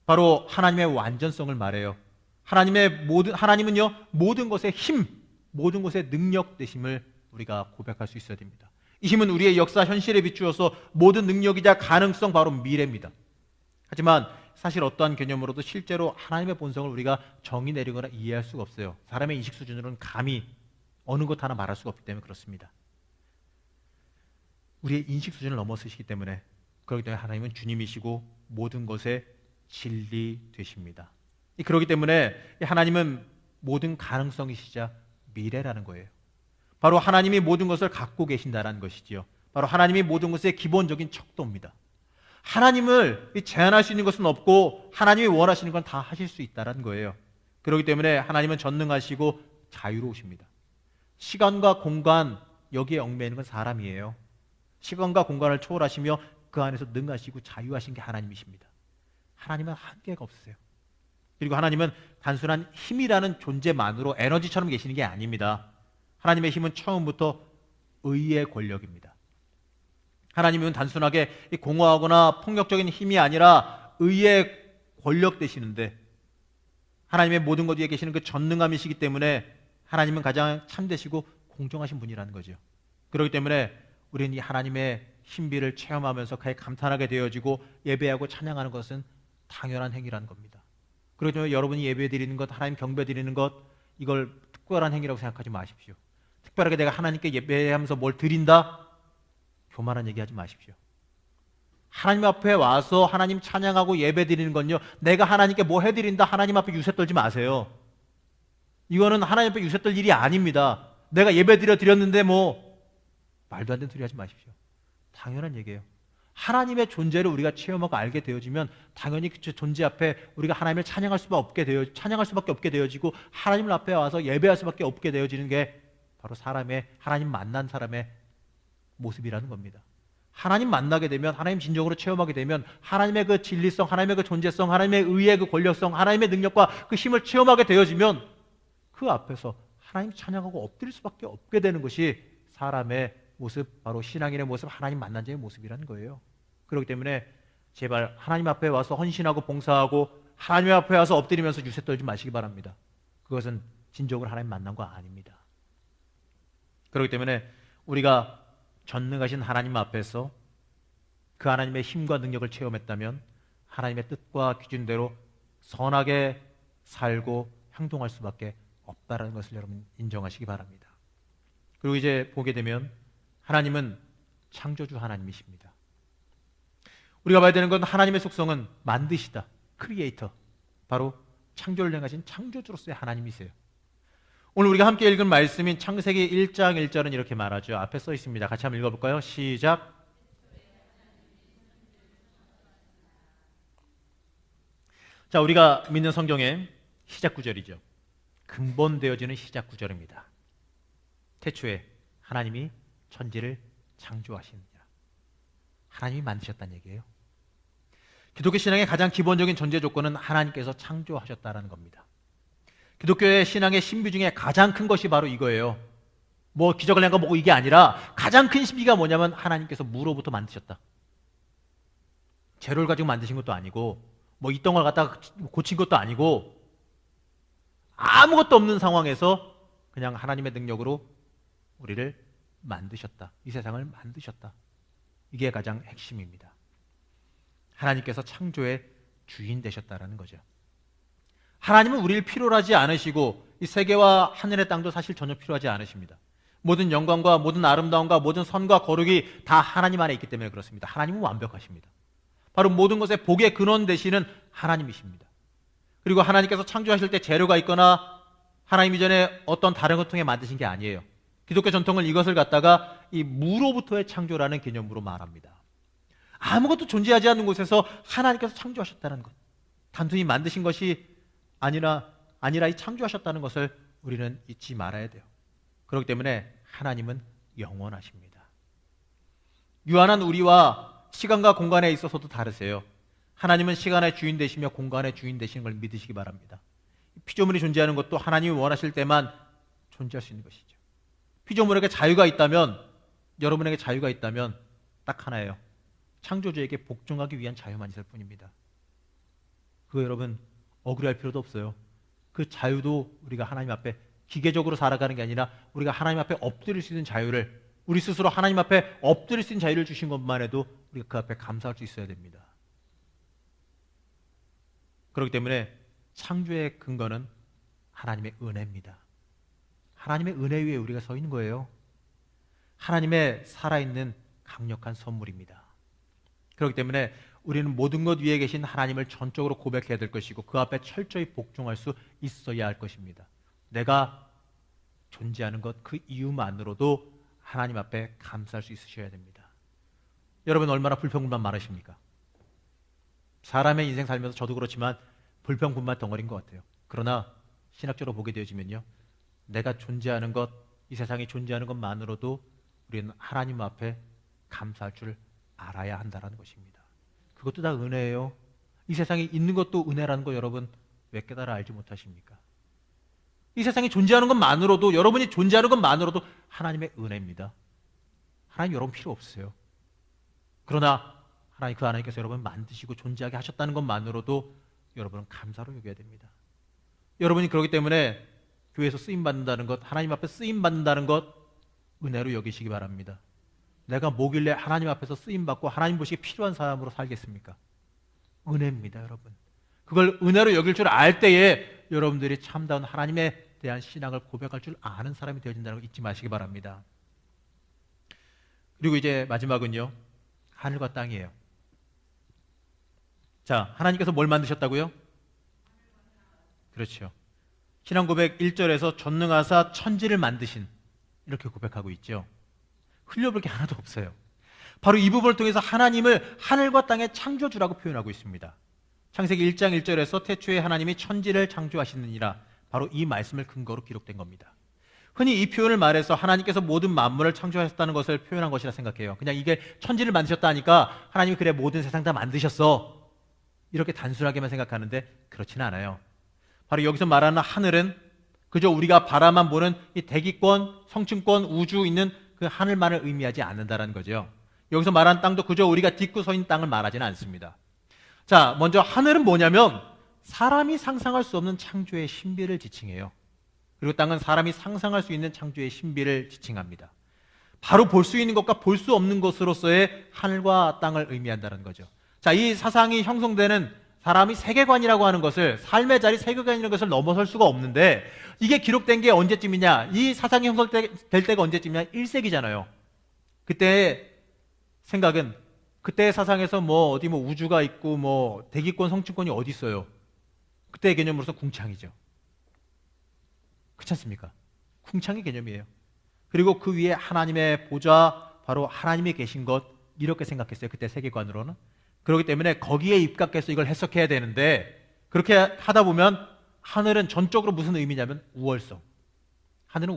바로 하나님의 완전성을 말해요. 하나님은요, 모든 것의 힘, 모든 것의 능력 되심을 우리가 고백할 수 있어야 됩니다. 이 힘은 우리의 역사 현실에 비추어서 모든 능력이자 가능성, 바로 미래입니다. 하지만 사실 어떠한 개념으로도 실제로 하나님의 본성을 우리가 정의 내리거나 이해할 수가 없어요. 사람의 인식 수준으로는 감히 어느 것 하나 말할 수가 없기 때문에 그렇습니다. 우리의 인식 수준을 넘어서시기 때문에, 그렇기 때문에 하나님은 주님이시고 모든 것의 진리 되십니다. 그렇기 때문에 하나님은 모든 가능성이시자 미래라는 거예요. 바로 하나님이 모든 것을 갖고 계신다는 것이지요. 바로 하나님이 모든 것의 기본적인 척도입니다. 하나님을 제한할 수 있는 것은 없고 하나님이 원하시는 건 다 하실 수 있다는 거예요. 그렇기 때문에 하나님은 전능하시고 자유로우십니다. 시간과 공간, 여기에 얽매이는 건 사람이에요. 시간과 공간을 초월하시며 그 안에서 능하시고 자유하신 게 하나님이십니다. 하나님은 한계가 없으세요. 그리고 하나님은 단순한 힘이라는 존재만으로 에너지처럼 계시는 게 아닙니다. 하나님의 힘은 처음부터 의의 권력입니다. 하나님은 단순하게 공허하거나 폭력적인 힘이 아니라 의의 권력 되시는데, 하나님의 모든 것 위에 계시는 그 전능함이시기 때문에 하나님은 가장 참되시고 공정하신 분이라는 거죠. 그렇기 때문에 우리는 이 하나님의 신비를 체험하면서 그에 감탄하게 되어지고 예배하고 찬양하는 것은 당연한 행위라는 겁니다. 그렇기 때문에 여러분이 예배 드리는 것, 하나님 경배 드리는 것, 이걸 특별한 행위라고 생각하지 마십시오. 특별하게 내가 하나님께 예배하면서 뭘 드린다? 교만한 얘기하지 마십시오. 하나님 앞에 와서 하나님 찬양하고 예배 드리는 건요, 내가 하나님께 뭐 해드린다, 하나님 앞에 유세 떨지 마세요. 이거는 하나님 앞에 유세 떨 일이 아닙니다. 내가 예배 드렸는데 뭐 말도 안 되는 소리 하지 마십시오. 당연한 얘기예요. 하나님의 존재를 우리가 체험하고 알게 되어지면 당연히 그 존재 앞에 우리가 하나님을 찬양할 수밖에 없게 되어지고 하나님 앞에 와서 예배할 수밖에 없게 되어지는 게 바로 하나님 만난 사람의 모습이라는 겁니다. 하나님 만나게 되면, 하나님 진정으로 체험하게 되면 하나님의 그 진리성, 하나님의 그 존재성, 하나님의 의의 그 권력성, 하나님의 능력과 그 힘을 체험하게 되어지면 그 앞에서 하나님 찬양하고 엎드릴 수밖에 없게 되는 것이 사람의 모습, 바로 신앙인의 모습, 하나님 만난 자의 모습이라는 거예요. 그렇기 때문에 제발 하나님 앞에 와서 헌신하고 봉사하고 하나님 앞에 와서 엎드리면서 유세 떨지 마시기 바랍니다. 그것은 진정으로 하나님 만난 거 아닙니다. 그렇기 때문에 우리가 전능하신 하나님 앞에서 그 하나님의 힘과 능력을 체험했다면 하나님의 뜻과 기준대로 선하게 살고 행동할 수밖에 없다는 것을 여러분 인정하시기 바랍니다. 그리고 이제 보게 되면 하나님은 창조주 하나님이십니다. 우리가 봐야 되는 건 하나님의 속성은 만드시다, 크리에이터, 바로 창조를 행하신 창조주로서의 하나님이세요. 오늘 우리가 함께 읽은 말씀인 창세기 1장 1절은 이렇게 말하죠. 앞에 써 있습니다. 같이 한번 읽어볼까요? 시작. 자, 우리가 믿는 성경의 시작 구절이죠. 근본되어지는 시작 구절입니다. 태초에 하나님이 천지를 창조하시느니라. 하나님이 만드셨다는 얘기예요. 기독교 신앙의 가장 기본적인 전제 조건은 하나님께서 창조하셨다는 겁니다. 기독교의 신앙의 신비 중에 가장 큰 것이 바로 이거예요. 뭐 기적을 낸 거 뭐고 이게 아니라 가장 큰 신비가 뭐냐면 하나님께서 무로부터 만드셨다. 재료를 가지고 만드신 것도 아니고 뭐 있던 걸 갖다가 고친 것도 아니고 아무것도 없는 상황에서 그냥 하나님의 능력으로 우리를 만드셨다. 이 세상을 만드셨다. 이게 가장 핵심입니다. 하나님께서 창조의 주인 되셨다라는 거죠. 하나님은 우리를 필요로 하지 않으시고 이 세계와 하늘의 땅도 사실 전혀 필요하지 않으십니다. 모든 영광과 모든 아름다움과 모든 선과 거룩이 다 하나님 안에 있기 때문에 그렇습니다. 하나님은 완벽하십니다. 바로 모든 것의 복의 근원 되시는 하나님이십니다. 그리고 하나님께서 창조하실 때 재료가 있거나 하나님 이전에 어떤 다른 것 통해 만드신 게 아니에요. 기독교 전통은 이것을 갖다가 이 무로부터의 창조라는 개념으로 말합니다. 아무것도 존재하지 않는 곳에서 하나님께서 창조하셨다는 것, 단순히 만드신 것이 아니라 이 창조하셨다는 것을 우리는 잊지 말아야 돼요. 그렇기 때문에 하나님은 영원하십니다. 유한한 우리와 시간과 공간에 있어서도 다르세요. 하나님은 시간의 주인 되시며 공간의 주인 되시는 걸 믿으시기 바랍니다. 피조물이 존재하는 것도 하나님이 원하실 때만 존재할 수 있는 것이죠. 피조물에게 자유가 있다면, 여러분에게 자유가 있다면 딱 하나예요. 창조주에게 복종하기 위한 자유만 있을 뿐입니다. 그거 여러분 억울할 필요도 없어요. 그 자유도 우리가 하나님 앞에 기계적으로 살아가는 게 아니라 우리가 하나님 앞에 엎드릴 수 있는 자유를, 우리 스스로 하나님 앞에 엎드릴 수 있는 자유를 주신 것만 해도 우리가 그 앞에 감사할 수 있어야 됩니다. 그렇기 때문에 창조의 근거는 하나님의 은혜입니다. 하나님의 은혜 위에 우리가 서 있는 거예요. 하나님의 살아있는 강력한 선물입니다. 그렇기 때문에 우리는 모든 것 위에 계신 하나님을 전적으로 고백해야 될 것이고 그 앞에 철저히 복종할 수 있어야 할 것입니다. 내가 존재하는 것 그 이유만으로도 하나님 앞에 감사할 수 있으셔야 됩니다. 여러분 얼마나 불평불만 많으십니까? 사람의 인생 살면서 저도 그렇지만 불평불만 덩어리인 것 같아요. 그러나 신학적으로 보게 되어지면요, 내가 존재하는 것, 이 세상에 존재하는 것만으로도 우리는 하나님 앞에 감사할 줄 알아야 한다는 것입니다. 그것도 다 은혜예요. 이 세상에 있는 것도 은혜라는 거 여러분 왜 깨달아 알지 못하십니까? 이 세상에 존재하는 것만으로도, 여러분이 존재하는 것만으로도 하나님의 은혜입니다. 하나님 여러분 필요 없어요. 그러나 하나님께서 여러분을 만드시고 존재하게 하셨다는 것만으로도 여러분은 감사로 여겨야 됩니다. 여러분이 그렇기 때문에 교회에서 쓰임받는다는 것, 하나님 앞에 쓰임받는다는 것 은혜로 여기시기 바랍니다. 내가 뭐길래 하나님 앞에서 쓰임받고 하나님 보시기에 필요한 사람으로 살겠습니까? 은혜입니다, 여러분. 그걸 은혜로 여길 줄 알 때에 여러분들이 참다운 하나님에 대한 신앙을 고백할 줄 아는 사람이 되어진다는 걸 잊지 마시기 바랍니다. 그리고 이제 마지막은요, 하늘과 땅이에요. 자, 하나님께서 뭘 만드셨다고요? 그렇죠. 신앙 고백 1절에서 전능하사 천지를 만드신, 이렇게 고백하고 있죠. 흘려볼 게 하나도 없어요. 바로 이 부분을 통해서 하나님을 하늘과 땅의 창조주라고 표현하고 있습니다. 창세기 1장 1절에서 태초에 하나님이 천지를 창조하시느니라, 바로 이 말씀을 근거로 기록된 겁니다. 흔히 이 표현을 말해서 하나님께서 모든 만물을 창조하셨다는 것을 표현한 것이라 생각해요. 그냥 이게 천지를 만드셨다 하니까 하나님이 그래 모든 세상 다 만드셨어, 이렇게 단순하게만 생각하는데 그렇지는 않아요. 바로 여기서 말하는 하늘은 그저 우리가 바라만 보는 이 대기권, 성층권, 우주 있는 그 하늘만을 의미하지 않는다는 거죠. 여기서 말하는 땅도 그저 우리가 딛고 서 있는 땅을 말하지는 않습니다. 자, 먼저 하늘은 뭐냐면 사람이 상상할 수 없는 창조의 신비를 지칭해요. 그리고 땅은 사람이 상상할 수 있는 창조의 신비를 지칭합니다. 바로 볼 수 있는 것과 볼 수 없는 것으로서의 하늘과 땅을 의미한다는 거죠. 자, 이 사상이 형성되는 사람이 세계관이라고 하는 것을, 삶의 자리 세계관이라는 것을 넘어설 수가 없는데, 이게 기록된 게 언제쯤이냐? 이 사상이 형성될 때가 언제쯤이냐? 1세기잖아요. 그때의 생각은, 그때의 사상에서 어디 우주가 있고 대기권, 성층권이 어디 있어요? 그때의 개념으로서 궁창이죠. 그렇지 않습니까? 궁창의 개념이에요. 그리고 그 위에 하나님의 보좌, 바로 하나님이 계신 것, 이렇게 생각했어요. 그때 세계관으로는. 그렇기 때문에 거기에 입각해서 이걸 해석해야 되는데, 그렇게 하다 보면 하늘은 전적으로 무슨 의미냐면 우월성. 하늘은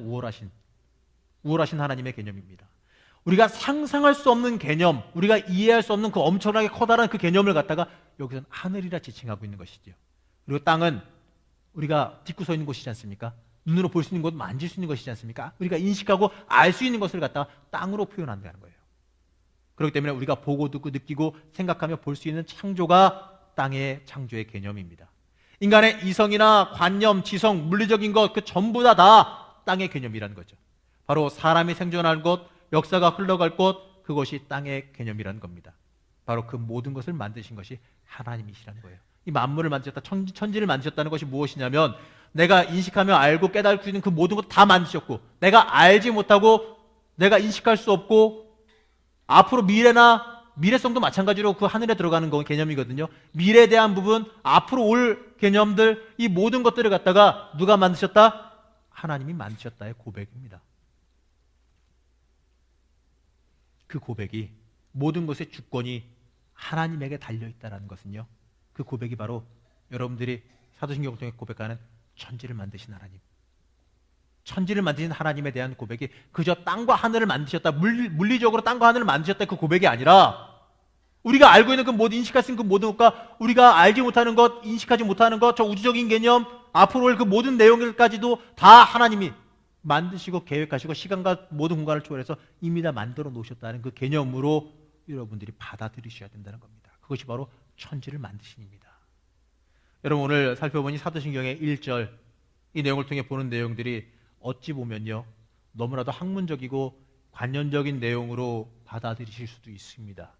우월하신 하나님의 개념입니다. 우리가 상상할 수 없는 개념, 우리가 이해할 수 없는 그 엄청나게 커다란 그 개념을 갖다가 여기서는 하늘이라 지칭하고 있는 것이죠. 그리고 땅은 우리가 딛고 서 있는 곳이지 않습니까? 눈으로 볼 수 있는 것, 만질 수 있는 것이지 않습니까? 우리가 인식하고 알 수 있는 것을 갖다가 땅으로 표현한다는 거예요. 그렇기 때문에 우리가 보고 듣고 느끼고 생각하며 볼 수 있는 창조가 땅의 창조의 개념입니다. 인간의 이성이나 관념, 지성, 물리적인 것, 그 전부 다 땅의 개념이라는 거죠. 바로 사람이 생존할 것, 역사가 흘러갈 것, 그것이 땅의 개념이라는 겁니다. 바로 그 모든 것을 만드신 것이 하나님이시라는 거예요. 이 만물을 만드셨다, 천지를 만드셨다는 것이 무엇이냐면, 내가 인식하며 알고 깨달을 수 있는 그 모든 것 다 만드셨고, 내가 알지 못하고 내가 인식할 수 없고 앞으로 미래성도 마찬가지로 그 하늘에 들어가는 개념이거든요. 미래에 대한 부분, 앞으로 올 개념들, 이 모든 것들을 갖다가 누가 만드셨다? 하나님이 만드셨다의 고백입니다. 그 고백이, 모든 것의 주권이 하나님에게 달려있다는 것은요, 그 고백이 바로 여러분들이 사도신경을 통해 고백하는 천지를 만드신 하나님, 천지를 만드신 하나님에 대한 고백이 그저 땅과 하늘을 만드셨다, 물리적으로 땅과 하늘을 만드셨다, 그 고백이 아니라 우리가 알고 있는 그 모든, 인식할 수 있는 그 모든 것과 우리가 알지 못하는 것, 인식하지 못하는 것, 저 우주적인 개념, 앞으로 올 그 모든 내용들까지도 다 하나님이 만드시고 계획하시고 시간과 모든 공간을 초월해서 이미 다 만들어 놓으셨다는 그 개념으로 여러분들이 받아들이셔야 된다는 겁니다. 그것이 바로 천지를 만드신입니다. 여러분, 오늘 살펴보니 사도신경의 1절, 이 내용을 통해 보는 내용들이 어찌 보면요, 너무나도 학문적이고 관념적인 내용으로 받아들이실 수도 있습니다.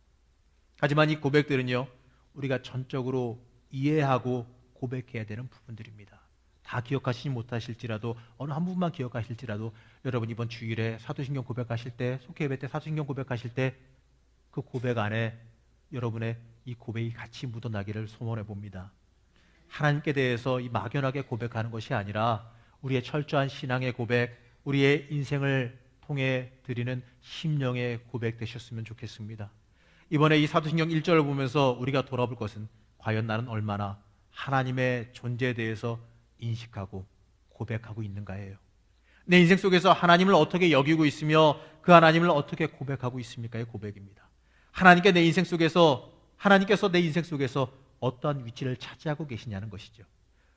하지만 이 고백들은요, 우리가 전적으로 이해하고 고백해야 되는 부분들입니다. 다 기억하시지 못하실지라도 어느 한 부분만 기억하실지라도 여러분 이번 주일에 사도신경 고백하실 때, 속회 예배 때 사도신경 고백하실 때 그 고백 안에 여러분의 이 고백이 같이 묻어나기를 소원해 봅니다. 하나님께 대해서 이 막연하게 고백하는 것이 아니라 우리의 철저한 신앙의 고백, 우리의 인생을 통해 드리는 심령의 고백 되셨으면 좋겠습니다. 이번에 이 사도신경 1절을 보면서 우리가 돌아볼 것은 과연 나는 얼마나 하나님의 존재에 대해서 인식하고 고백하고 있는가예요. 내 인생 속에서 하나님을 어떻게 여기고 있으며 그 하나님을 어떻게 고백하고 있습니까의 고백입니다. 하나님께서 내 인생 속에서 어떠한 위치를 차지하고 계시냐는 것이죠.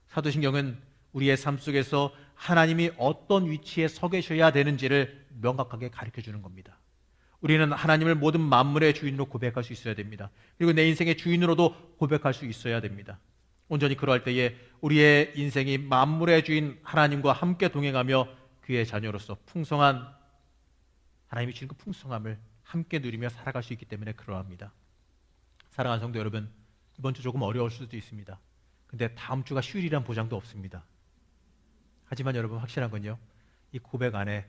사도신경은 우리의 삶 속에서 하나님이 어떤 위치에 서 계셔야 되는지를 명확하게 가르쳐 주는 겁니다. 우리는 하나님을 모든 만물의 주인으로 고백할 수 있어야 됩니다. 그리고 내 인생의 주인으로도 고백할 수 있어야 됩니다. 온전히 그러할 때에 우리의 인생이 만물의 주인 하나님과 함께 동행하며 그의 자녀로서 풍성한 하나님이 주신 그 풍성함을 함께 누리며 살아갈 수 있기 때문에 그러합니다. 사랑하는 성도 여러분, 이번 주 조금 어려울 수도 있습니다. 근데 다음 주가 휴일이란 보장도 없습니다. 하지만 여러분 확실한 건요, 이 고백 안에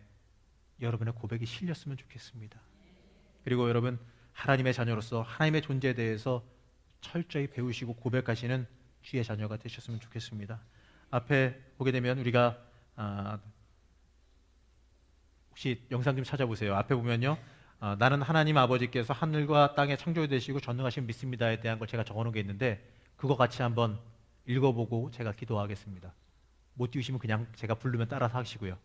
여러분의 고백이 실렸으면 좋겠습니다. 그리고 여러분 하나님의 자녀로서 하나님의 존재에 대해서 철저히 배우시고 고백하시는 주의 자녀가 되셨으면 좋겠습니다. 앞에 보게 되면 우리가 혹시 영상 좀 찾아보세요. 앞에 보면요, 나는 하나님 아버지께서 하늘과 땅의 창조되시고 전능하신 믿습니다에 대한 걸 제가 적어놓은 게 있는데 그거 같이 한번 읽어보고 제가 기도하겠습니다. 못 띄우시면 그냥 제가 부르면 따라서 하시고요.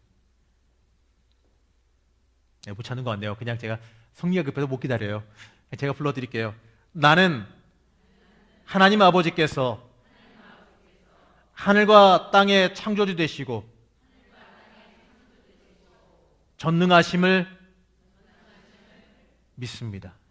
네, 못 찾는 것 같네요. 그냥 제가 성리가 급해서 못 기다려요. 제가 불러드릴게요. 나는 하나님 아버지께서 하늘과 땅의 창조주 되시고 전능하심을 믿습니다.